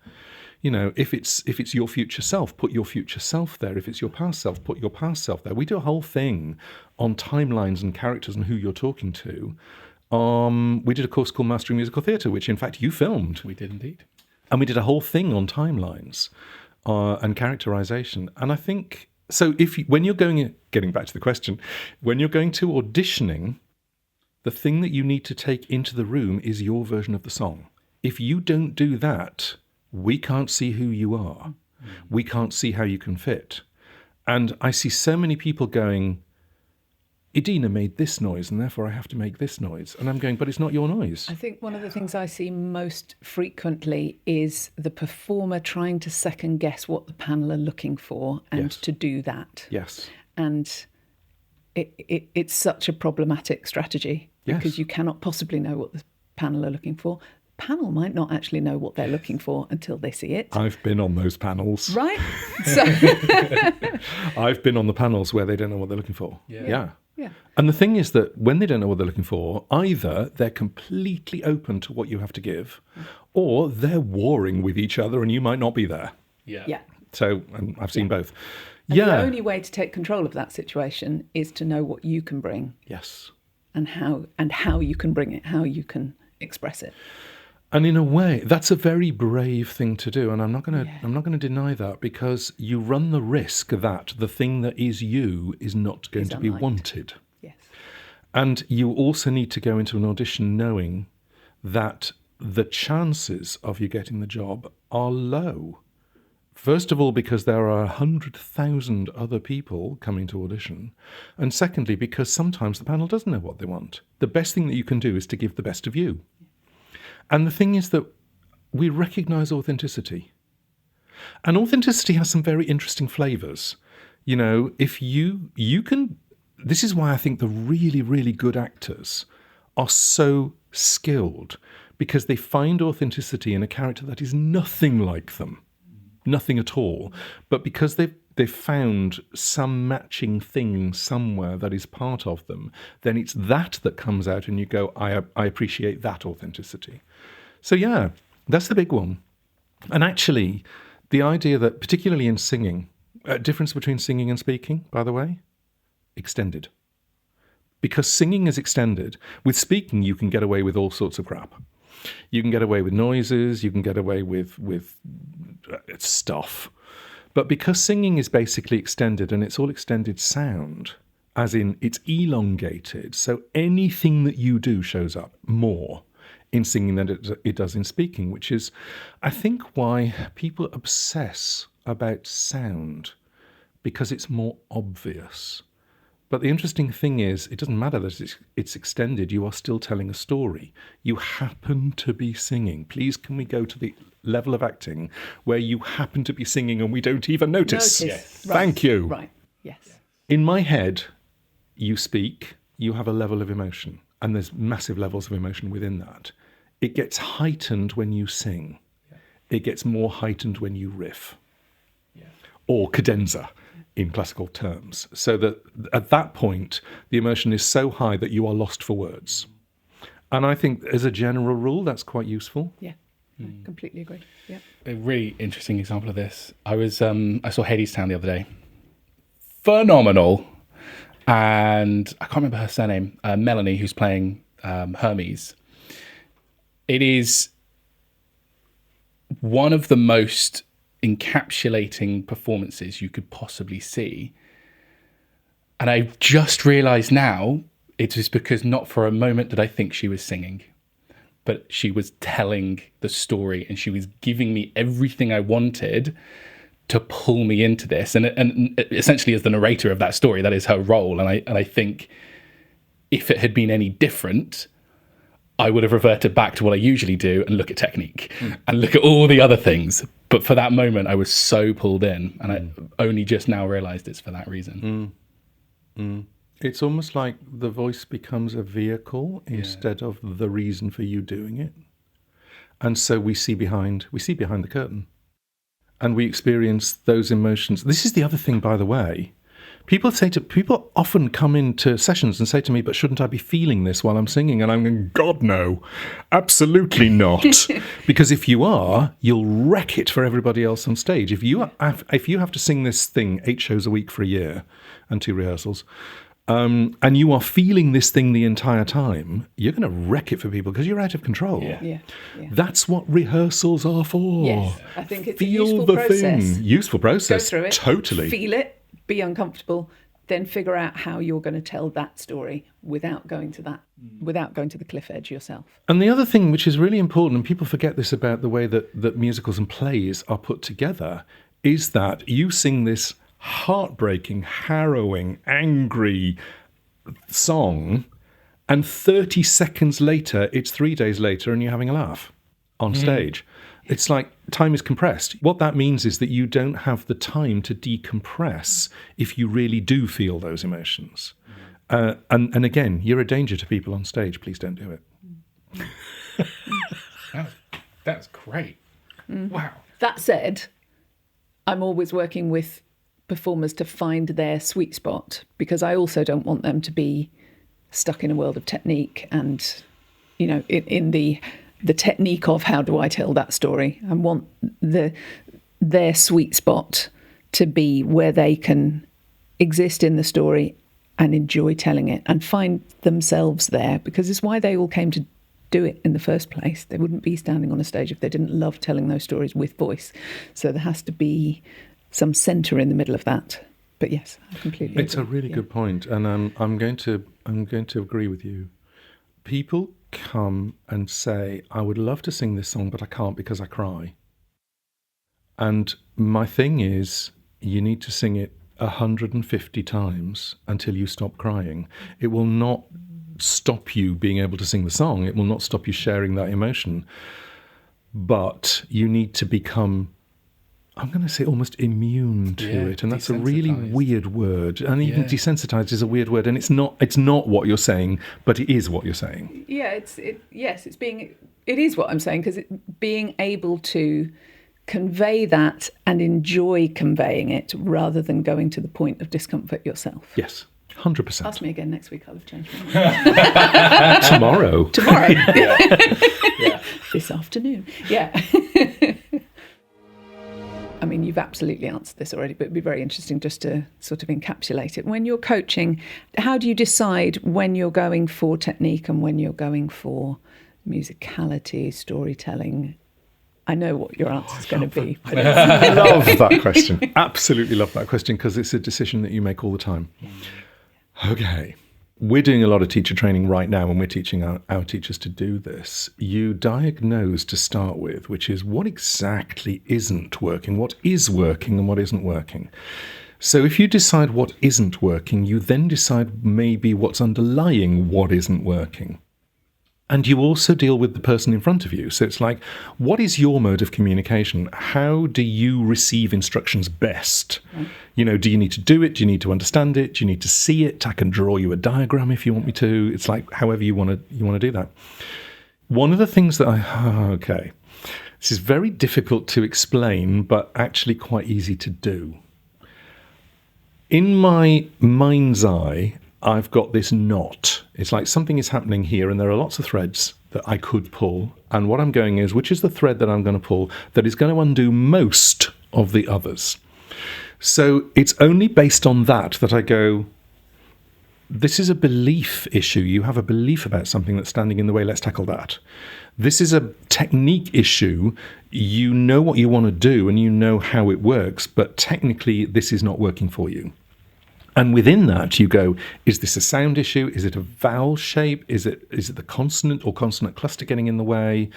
You know, if it's your future self, put your future self there. If it's your past self, put your past self there. We do a whole thing on timelines and characters and who you're talking to. We did a course called Mastering Musical Theatre, which in fact you filmed. We did indeed. And we did a whole thing on timelines and characterization. And I think, so when you're getting back to the question, when you're going to auditioning, the thing that you need to take into the room is your version of the song. If you don't do that, we can't see who you are. We can't see how you can fit. And I see so many people going, Idina made this noise and therefore I have to make this noise. And I'm going, but it's not your noise. I think one of the things I see most frequently is the performer trying to second guess what the panel are looking for and Yes. to do that. Yes. And it's such a problematic strategy because Yes. you cannot possibly know what the panel are looking for. The panel might not actually know what they're looking for until they see it. I've been on those panels. Right? So I've been on the panels where they don't know what they're looking for. Yeah. And the thing is that when they don't know what they're looking for, either they're completely open to what you have to give, or they're warring with each other and you might not be there. Yeah. So and I've seen both. And the only way to take control of that situation is to know what you can bring Yes. and how you can bring it, how you can express it. And in a way, that's a very brave thing to do, and I'm not going to deny that, because you run the risk that the thing that is you is not going to be wanted. Yes. And you also need to go into an audition knowing that the chances of you getting the job are low. First of all, because there are 100,000 other people coming to audition. And secondly, because sometimes the panel doesn't know what they want. The best thing that you can do is to give the best of you. And the thing is that we recognise authenticity. And authenticity has some very interesting flavours. You know, if you can... This is why I think the really, really good actors are so skilled, because they find authenticity in a character that is nothing like them. Nothing at all. But because they've found some matching thing somewhere that is part of them, then it's that comes out and you go, I appreciate that authenticity. So yeah, that's the big one. And actually, the idea that, particularly in singing, difference between singing and speaking, by the way, extended. Because singing is extended. With speaking, you can get away with all sorts of crap. You can get away with noises, you can get away with stuff. But because singing is basically extended, and it's all extended sound, as in it's elongated, so anything that you do shows up more in singing than it does in speaking, which is, I think, why people obsess about sound, because it's more obvious. But the interesting thing is, it doesn't matter that it's extended, you are still telling a story. You happen to be singing. Please, can we go to the level of acting where you happen to be singing and we don't even notice? Yes. Right. Thank you. Right, yes. In my head, you speak, you have a level of emotion, and there's massive levels of emotion within that. It gets heightened when you sing. It gets more heightened when you riff. Or cadenza, in classical terms, so that at that point the emotion is so high that you are lost for words. And I think as a general rule that's quite useful. Yeah, I completely agree. Yeah. A really interesting example of this, I saw Hadestown the other day. Phenomenal. And I can't remember her surname, Melanie, who's playing Hermes. It is one of the most encapsulating performances you could possibly see. And I've just realised now it was because not for a moment did I think she was singing, but she was telling the story and she was giving me everything I wanted to pull me into this. And essentially as the narrator of that story, that is her role. And I think if it had been any different, I would have reverted back to what I usually do and look at technique and look at all the other things. But for that moment, I was so pulled in, and I only just now realised it's for that reason. It's almost like the voice becomes a vehicle instead of the reason for you doing it. And so we see behind the curtain, and we experience those emotions. This is the other thing, by the way. People often come into sessions and say to me, but shouldn't I be feeling this while I'm singing? And I'm going, God, no, absolutely not. Because if you are, you'll wreck it for everybody else on stage. If you have to sing this thing 8 shows a week for a year and 2 rehearsals, and you are feeling this thing the entire time, you're going to wreck it for people because you're out of control. Yeah. That's what rehearsals are for. Yes, I think it's Feel a useful the process. Thing. Useful process. Go through it. Totally. Feel it. Be uncomfortable, then figure out how you're going to tell that story without going to the cliff edge yourself. And the other thing which is really important, and people forget this about the way that musicals and plays are put together, is that you sing this heartbreaking, harrowing, angry song, and 30 seconds later, it's 3 days later, and you're having a laugh on stage. It's like time is compressed. What that means is that you don't have the time to decompress if you really do feel those emotions. And again, you're a danger to people on stage. Please don't do it. That's great. Wow. That said, I'm always working with performers to find their sweet spot, because I also don't want them to be stuck in a world of technique and, in the technique of how do I tell that story. I want their sweet spot to be where they can exist in the story and enjoy telling it and find themselves there, because it's why they all came to do it in the first place. They wouldn't be standing on a stage if they didn't love telling those stories with voice. So there has to be some centre in the middle of that. But yes, I completely It's agree. a really good point, and I'm going to agree with you. People come and say, I would love to sing this song, but I can't because I cry. And my thing is, you need to sing it 150 times until you stop crying. It will not stop you being able to sing the song. It will not stop you sharing that emotion. But you need to become, I'm going to say, almost immune to it. And that's a really weird word. And even desensitized is a weird word. And it's not what you're saying, but it is what you're saying. Yeah, it is what I'm saying, because being able to convey that and enjoy conveying it rather than going to the point of discomfort yourself. Yes, 100%. Ask me again next week, I'll have changed my mind. Tomorrow. Yeah. This afternoon. Yeah. I mean, you've absolutely answered this already, but it'd be very interesting just to sort of encapsulate it. When you're coaching, how do you decide when you're going for technique and when you're going for musicality, storytelling? I know what your answer is going to be. But I love that question. Absolutely love that question, because it's a decision that you make all the time. Okay. We're doing a lot of teacher training right now, and we're teaching our teachers to do this. You diagnose to start with, which is what exactly isn't working, what is working and what isn't working. So if you decide what isn't working, you then decide maybe what's underlying what isn't working. And you also deal with the person in front of you. So it's like, what is your mode of communication? How do you receive instructions best? You know, do you need to do it? Do you need to understand it? Do you need to see it? I can draw you a diagram if you want me to. It's like however you want to do that. One of the things that this is very difficult to explain, but actually quite easy to do. In my mind's eye, I've got this knot. It's like something is happening here, and there are lots of threads that I could pull. And what I'm going is, which is the thread that I'm going to pull that is going to undo most of the others? So it's only based on that I go, this is a belief issue. You have a belief about something that's standing in the way. Let's tackle that. This is a technique issue. You know what you want to do and you know how it works, but technically this is not working for you. And within that, you go, is this a sound issue? Is it a vowel shape? Is it the consonant or consonant cluster getting in the way?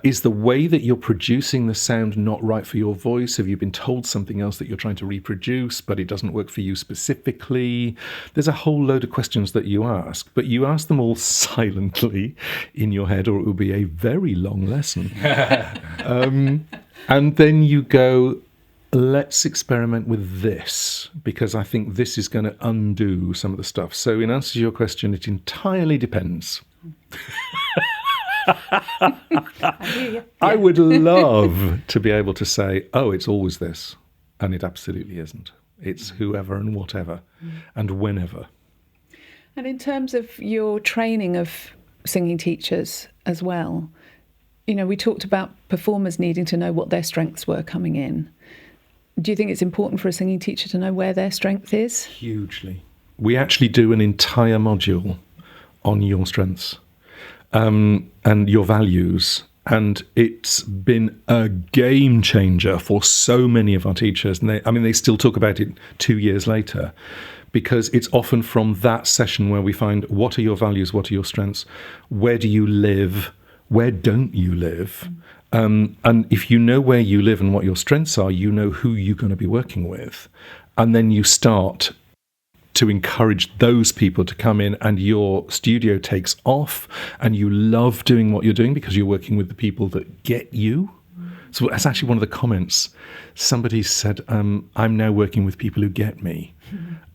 Is the way that you're producing the sound not right for your voice? Have you been told something else that you're trying to reproduce, but it doesn't work for you specifically? There's a whole load of questions that you ask, but you ask them all silently in your head, or it will be a very long lesson. And then you go, let's experiment with this, because I think this is going to undo some of the stuff. So in answer to your question, it entirely depends. I hear you. I would love to be able to say, oh, it's always this. And it absolutely isn't. It's whoever and whatever and whenever. And in terms of your training of singing teachers as well, you know, we talked about performers needing to know what their strengths were coming in. Do you think it's important for a singing teacher to know where their strength is? Hugely. We actually do an entire module on your strengths and your values. And it's been a game changer for so many of our teachers. And they still talk about it 2 years later, because it's often from that session where we find, what are your values? What are your strengths? Where do you live? Where don't you live? And if you know where you live and what your strengths are, you know who you're going to be working with. And then you start to encourage those people to come in, and your studio takes off and you love doing what you're doing because you're working with the people that get you. So that's actually one of the comments. Somebody said, I'm now working with people who get me.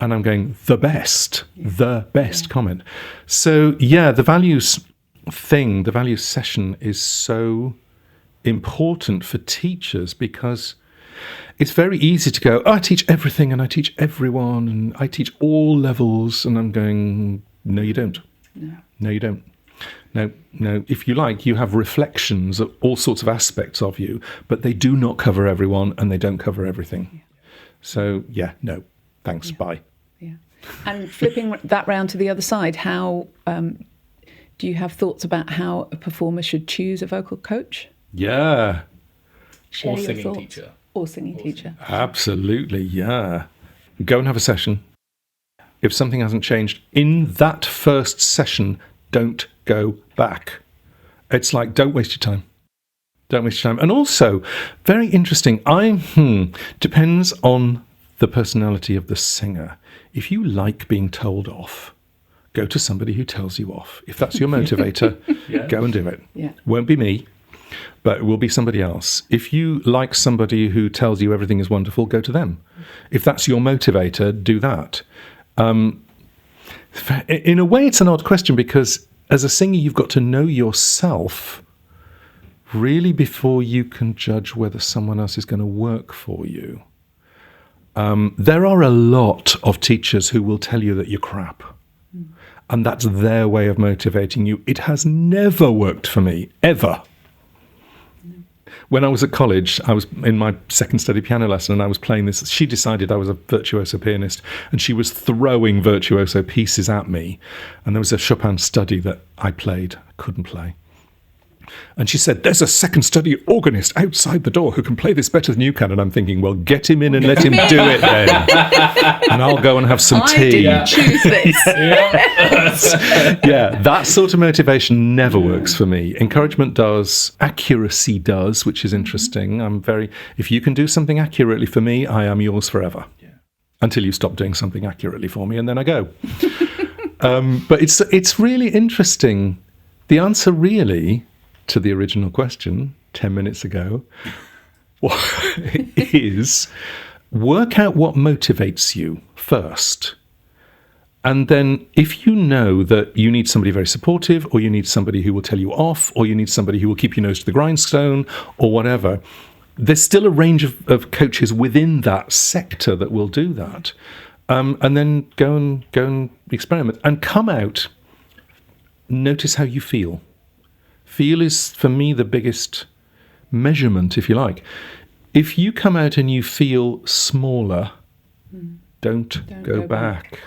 And I'm going, the best comment. So yeah, the values session is so important for teachers, because it's very easy to go, I teach everything and I teach everyone and I teach all levels, and I'm going, no you don't. No you don't. No, if you like, you have reflections of all sorts of aspects of you, but they do not cover everyone and they don't cover everything. So yeah, no, thanks, bye. Yeah. And flipping that round to the other side, how Do you have thoughts about how a performer should choose a vocal coach? Yeah, Share Or your singing thoughts. teacher. Or singing teacher. absolutely. Yeah. Go and have a session. If something hasn't changed in that first session, don't go back. It's like, don't waste your time. Don't waste your time. And also, very interesting, depends on the personality of the singer. If you like being told off, go to somebody who tells you off. If that's your motivator, go and do it. Yeah. Won't be me, but it will be somebody else. If you like somebody who tells you everything is wonderful, go to them. If that's your motivator, do that. In a way, it's an odd question because as a singer, you've got to know yourself really before you can judge whether someone else is going to work for you. There are a lot of teachers who will tell you that you're crap. And that's their way of motivating you. It has never worked for me, ever. When I was at college, I was in my second study piano lesson and I was playing this. She decided I was a virtuoso pianist and she was throwing virtuoso pieces at me. And there was a Chopin study that I played. I couldn't play. And she said, there's a second study organist outside the door who can play this better than you can. And I'm thinking, well, get him in and let him do it then. And I'll go and have some tea. I didn't choose this. Yeah, that sort of motivation never works for me. Encouragement does, accuracy does, which is interesting. If you can do something accurately for me, I am yours forever. Yeah. Until you stop doing something accurately for me, and then I go. But it's really interesting. The answer really to the original question 10 minutes ago is work out what motivates you first. And then if you know that you need somebody very supportive, or you need somebody who will tell you off, or you need somebody who will keep your nose to the grindstone, or whatever, there's still a range of coaches within that sector that will do that. And then go and experiment and come out. Notice how you feel. Feel is, for me, the biggest measurement, if you like. If you come out and you feel smaller, don't go back.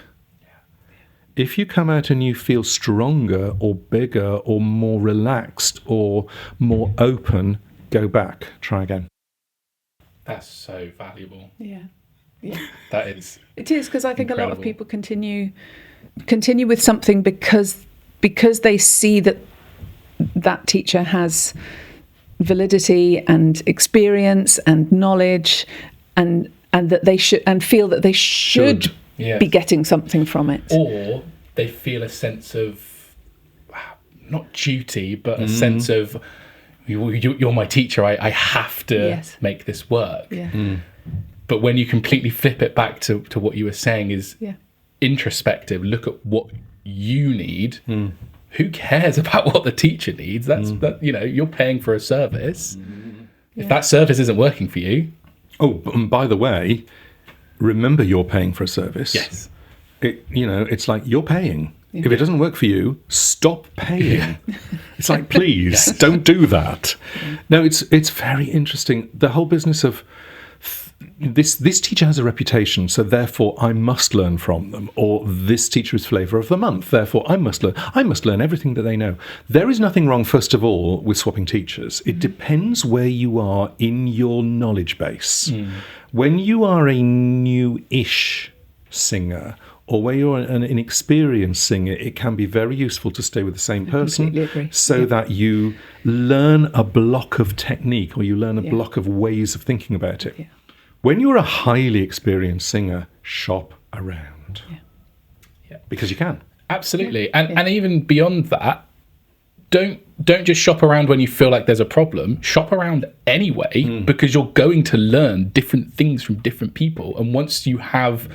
If you come out and you feel stronger or bigger or more relaxed or more open, go back. Try again. That's so valuable. Yeah. That is. It is, because I think incredible. a lot of people continue with something because they see that teacher has validity and experience and knowledge, and that they should, and feel that they should be getting something from it. Or they feel a sense of, not duty, but a sense of, you're my teacher, I have to make this work. Yeah. But when you completely flip it back to what you were saying is introspective, look at what you need. Who cares about what the teacher needs? That you're paying for a service. If that service isn't working for you. Oh, and by the way, remember you're paying for a service. Yes. It's like you're paying. If it doesn't work for you, stop paying. It's like, please, don't do that. No, it's very interesting. The whole business of this teacher has a reputation, so therefore I must learn from them. Or this teacher is flavour of the month, therefore I must learn everything that they know. There is nothing wrong, first of all, with swapping teachers. It depends where you are in your knowledge base. When you are a new-ish singer, or where you're an inexperienced singer, it can be very useful to stay with the same person so that you learn a block of technique, or you learn a block of ways of thinking about it. When you're a highly experienced singer, shop around. Because you can. Absolutely. And even beyond that, don't just shop around when you feel like there's a problem. Shop around anyway, because you're going to learn different things from different people. And once you have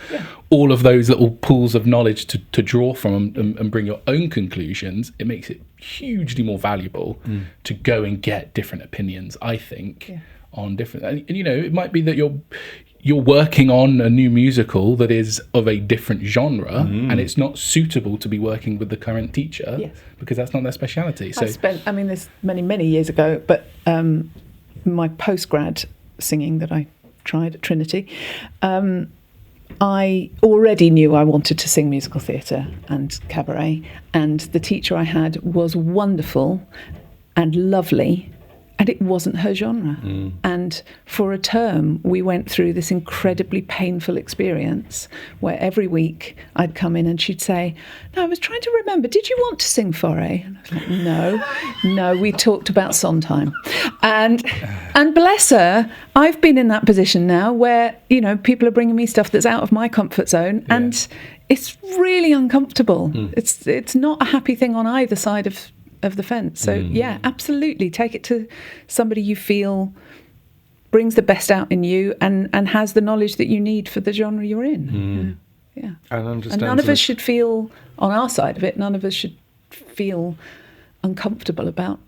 all of those little pools of knowledge to draw from and bring your own conclusions, it makes it hugely more valuable to go and get different opinions, I think, on different. And it might be that you're working on a new musical that is of a different genre, and it's not suitable to be working with the current teacher because that's not their speciality. So this many years ago, but my postgrad singing that I tried at Trinity, I already knew I wanted to sing musical theatre and cabaret, and the teacher I had was wonderful and lovely, and it wasn't her genre. And for a term, we went through this incredibly painful experience where every week I'd come in and she'd say, "No, I was trying to remember, did you want to sing Foray?" And I was like, no, we talked about Sondheim. And bless her, I've been in that position now where, you know, people are bringing me stuff that's out of my comfort zone, and it's really uncomfortable. It's not a happy thing on either side of the fence. So yeah, absolutely, take it to somebody you feel brings the best out in you and has the knowledge that you need for the genre you're in. Yeah. And none of us should feel, on our side of it, none of us should feel uncomfortable about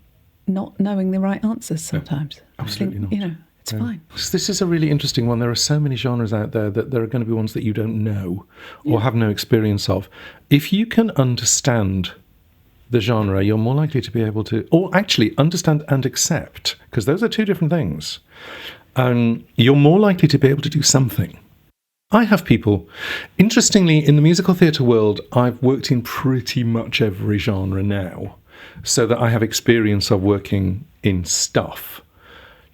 not knowing the right answers sometimes. Absolutely not. You know, it's fine. This is a really interesting one. There are so many genres out there that there are going to be ones that you don't know or have no experience of. If you can understand the genre, you're more likely to be able to, or actually understand and accept, because those are two different things. You're more likely to be able to do something. I have people, interestingly, in the musical theatre world, I've worked in pretty much every genre now, so that I have experience of working in stuff.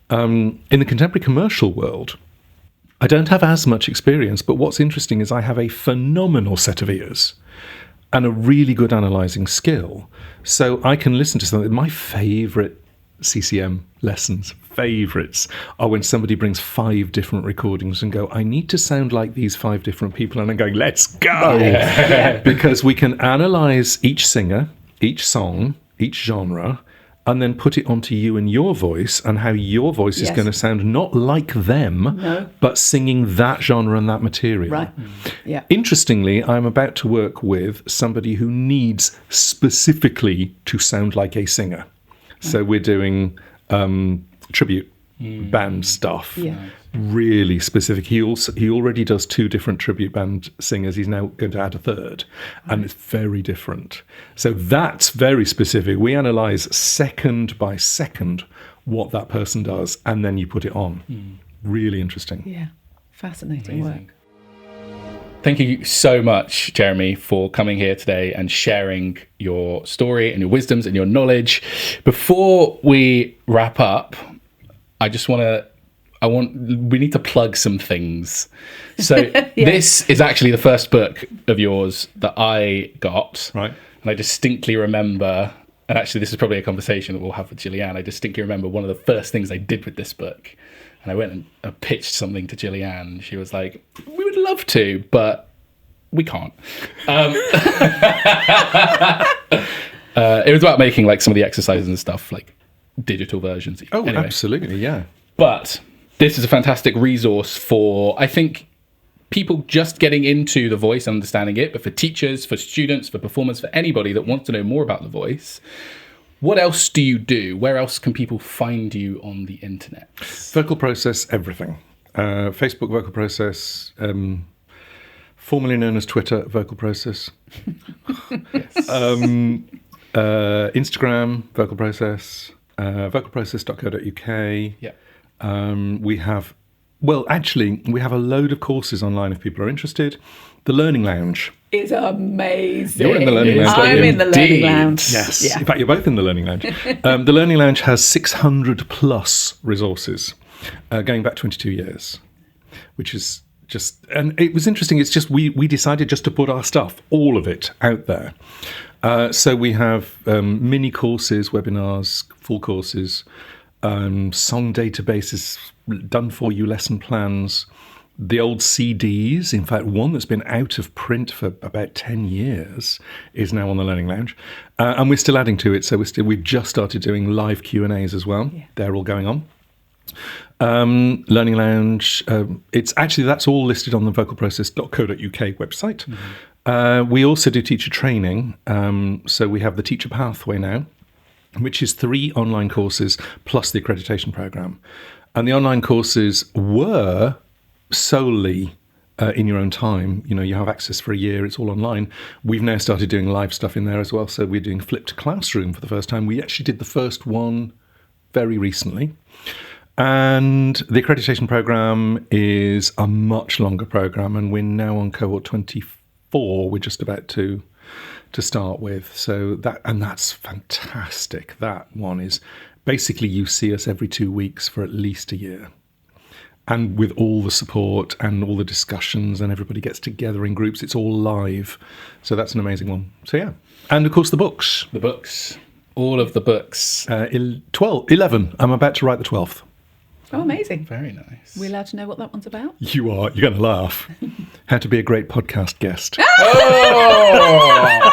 In the contemporary commercial world, I don't have as much experience, but what's interesting is I have a phenomenal set of ears and a really good analysing skill. So I can listen to something. My favourite CCM lessons, favourites, are when somebody brings 5 different recordings and go, I need to sound like these 5 different people. And I'm going, let's go. Because we can analyse each singer, each song, each genre, and then put it onto you and your voice and how your voice is going to sound not like them, but singing that genre and that material. Right. Yeah. Interestingly, I'm about to work with somebody who needs specifically to sound like a singer. So we're doing tribute band stuff. Yeah. Really specific. He already does 2 different tribute band singers. He's now going to add a 3rd, and it's very different. So that's very specific. We analyse second by second what that person does, and then you put it on. Really interesting. Yeah, fascinating work. Thank you so much, Jeremy, for coming here today and sharing your story and your wisdoms and your knowledge. Before we wrap up, we need to plug some things. So This is actually the first book of yours that I got. Right. And I distinctly remember, and actually this is probably a conversation that we'll have with Gillyanne, I distinctly remember one of the first things I did with this book. And I went and pitched something to Gillyanne. She was like, we would love to, but we can't. It was about making like some of the exercises and stuff, like digital versions. Oh, anyway. Absolutely, yeah. But this is a fantastic resource for, I think, people just getting into the voice and understanding it, but for teachers, for students, for performers, for anybody that wants to know more about the voice. What else do you do? Where else can people find you on the internet? Vocal Process, everything. Facebook, Vocal Process, formerly known as Twitter, Vocal Process. Instagram, Vocal Process, vocalprocess.co.uk. Yeah. We have a load of courses online if people are interested. The Learning Lounge is amazing. You're in the Learning Lounge. I'm in the Learning Lounge. Yes. Yeah. In fact, you're both in the Learning Lounge. The Learning Lounge has 600 plus resources going back 22 years, which is just, and it was interesting. It's just, we decided just to put our stuff, all of it, out there. So we have mini courses, webinars, full courses, song databases, done for you lesson plans, the old CDs. In fact, one that's been out of print for about 10 years is now on the Learning Lounge, and we're still adding to it. So we've just started doing live Q&As as well. Yeah. They're all going on. Learning Lounge, that's all listed on the vocalprocess.co.uk website. Mm-hmm. We also do teacher training. So we have the Teacher Pathway now, which is 3 online courses plus the accreditation program. And the online courses were solely in your own time. You know, you have access for a year, it's all online. We've now started doing live stuff in there as well. So we're doing flipped classroom for the first time. We actually did the first one very recently. And the accreditation program is a much longer program, and we're now on cohort 24. We're just about to start with. So that's fantastic. That one is basically you see us every 2 weeks for at least a year. And with all the support and all the discussions, and everybody gets together in groups, it's all live. So that's an amazing one. So yeah. And of course the books. The books. All of the books. 11. I'm about to write the 12th. Oh, amazing. Very nice. Are we allowed to know what that one's about? You're going to laugh. How to be a great podcast guest. Oh!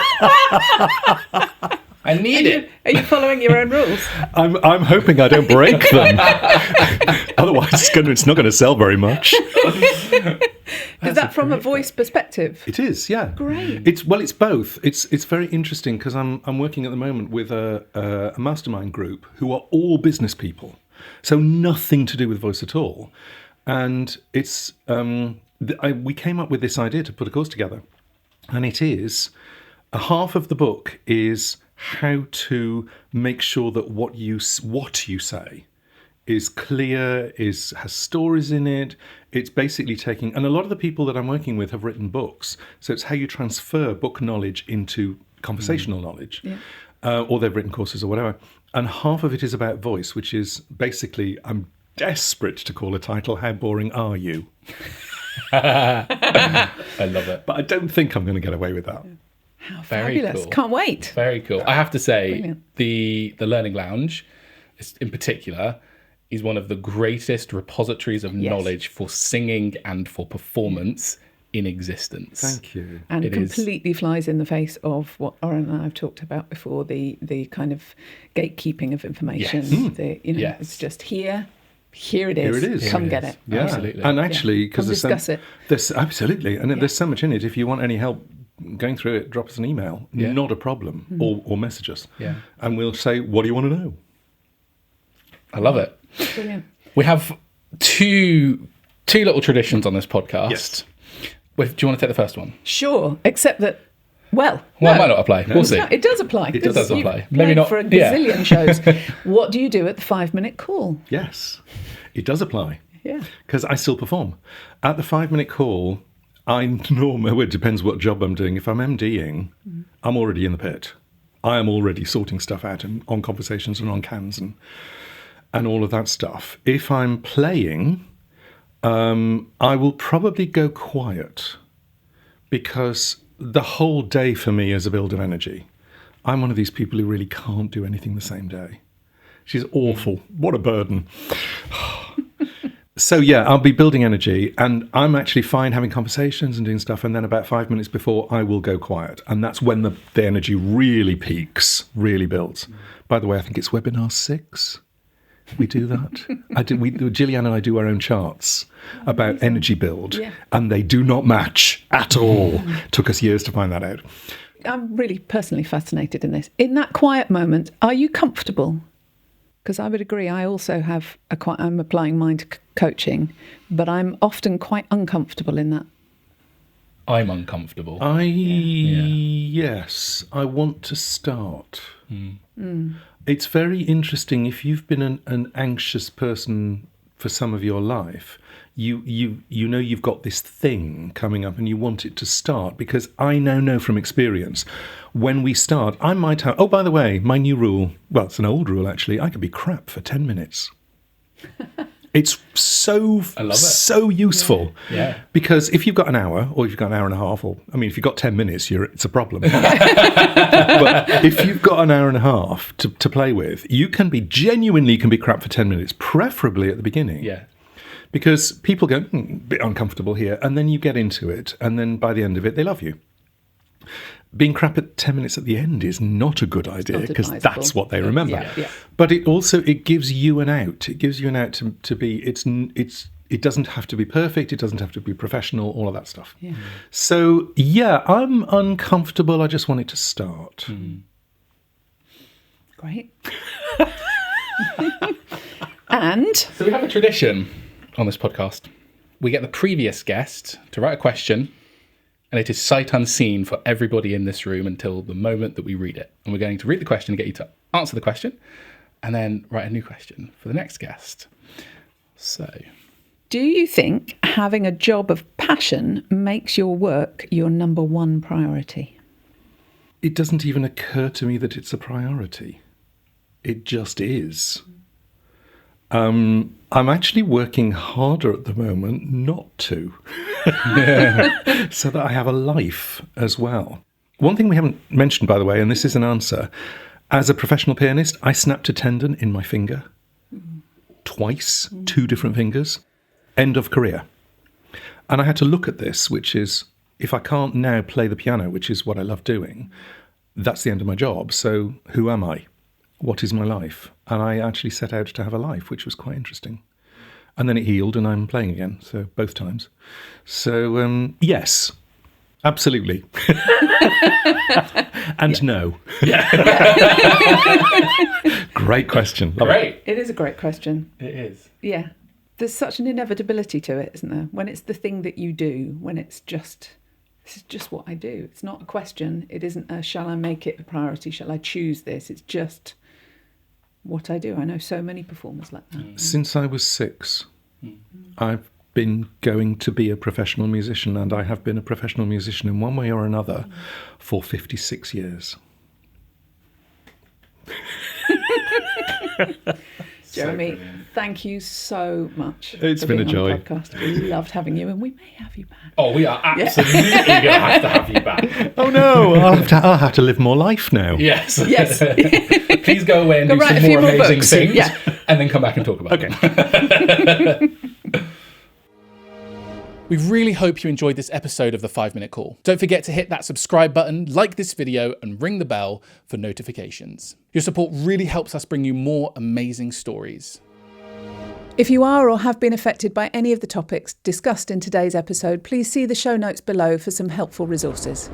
I need it. Are you following your own rules? I'm hoping I don't break them. Otherwise, it's not going to sell very much. Is that from a voice perspective? It is, yeah. Great. It's both. It's very interesting because I'm working at the moment with a mastermind group who are all business people, so nothing to do with voice at all. And it's we came up with this idea to put a course together, and it is half of the book is how to make sure that what you say is clear, has stories in it. It's basically taking, and a lot of the people that I'm working with have written books, so it's how you transfer book knowledge into conversational knowledge, or they've written courses or whatever. And half of it is about voice, which is basically, I'm desperate to call a title, How Boring Are You? I love it. But I don't think I'm going to get away with that. How Very fabulous. cool. Can't wait. Very cool. I have to say, Brilliant. the Learning Lounge, in particular, is one of the greatest repositories of knowledge for singing and for performance in existence. Thank you. And It is. completely flies in the face of what Oren and I have talked about before, the kind of gatekeeping of information. Yes. It's just here it is. Here it is. Come Here it get is. it. Yeah. Absolutely. And actually, because Come discuss it. there's absolutely, and there's so much in it. If you want any help going through it, drop us an email. Yeah. Not a problem. Or message us. Yeah. And we'll say, what do you want to know? I love it. Brilliant. We have two little traditions on this podcast. Yes. Do you want to take the first one? Sure, except that, well, It might not apply. We'll see. No, it does apply. It does You've apply. played Maybe not- for a yeah. gazillion shows. What do you do at the 5-minute call? Yes, it does apply. Yeah. Because I still perform. At the 5-minute call, it depends what job I'm doing. If I'm MDing, I'm already in the pit. I am already sorting stuff out on conversations and on cans and all of that stuff. If I'm playing, I will probably go quiet because the whole day for me is a build of energy. I'm one of these people who really can't do anything the same day. She's awful. What a burden. So yeah, I'll be building energy, and I'm actually fine having conversations and doing stuff, and then about 5 minutes before I will go quiet, and that's when the energy really peaks, really builds. By the way, I think it's webinar 6. We do that. Gillyanne and I do our own charts about energy build, and they do not match at all. Took us years to find that out. I'm really personally fascinated in this. In that quiet moment, are you comfortable? Because I would agree, I also have I'm applying mind coaching, but I'm often quite uncomfortable in that. I'm uncomfortable. Yes, I want to start. It's very interesting. If you've been an anxious person for some of your life, you know you've got this thing coming up and you want it to start, because I now know from experience, when we start, I might have, oh, by the way, my new rule, well, it's an old rule actually, I can be crap for 10 minutes. It's so useful. Yeah. Because if you've got an hour, or if you've got an hour and a half, or if you've got 10 minutes, it's a problem. But if you've got an hour and a half to play with, you can be crap for 10 minutes, preferably at the beginning. Yeah. Because people go, a bit uncomfortable here, and then you get into it, and then by the end of it, they love you. Being crap at 10 minutes at the end is not a good idea, because that's what they remember. Yeah. But it gives you an out. It gives you an out to be, it doesn't have to be perfect, it doesn't have to be professional, all of that stuff. Yeah. So, yeah, I'm uncomfortable, I just want it to start. Great. And So we have a tradition on this podcast. We get the previous guest to write a question, and it is sight unseen for everybody in this room until the moment that we read it. And we're going to read the question and get you to answer the question. and then write a new question for the next guest. So, Do you think having a job of passion makes your work your number one priority? It doesn't even occur to me that it's a priority. It just is. I'm actually working harder at the moment not to, so that I have a life as well. One thing we haven't mentioned, by the way, and this is an answer, as a professional pianist, I snapped a tendon in my finger twice, 2 different fingers, end of career. And I had to look at this, which is, if I can't now play the piano, which is what I love doing, that's the end of my job. So who am I? What is my life? And I actually set out to have a life, which was quite interesting. And then it healed and I'm playing again, so both times. So, yes, absolutely. And no. Great question. Love great. It is a great question. It is. Yeah. There's such an inevitability to it, isn't there? When it's the thing that you do, when it's just, this is just what I do. It's not a question. It isn't a, shall I make it a priority? Shall I choose this? It's just what I do. I know so many performers like that. Since I was 6, I've been going to be a professional musician, and I have been a professional musician in one way or another for 56 years. Jeremy, thank you so much. It's been a joy. On the podcast. We loved having you, and we may have you back. Oh, we are absolutely going to have you back. Oh no, I'll have to live more life now. Yes. Yes. Please go away and Go do write some a few more more amazing books. things, Yeah. and then come back and talk about them. We really hope you enjoyed this episode of the 5-Minute Call. Don't forget to hit that subscribe button, like this video, and ring the bell for notifications. Your support really helps us bring you more amazing stories. If you are or have been affected by any of the topics discussed in today's episode, please see the show notes below for some helpful resources.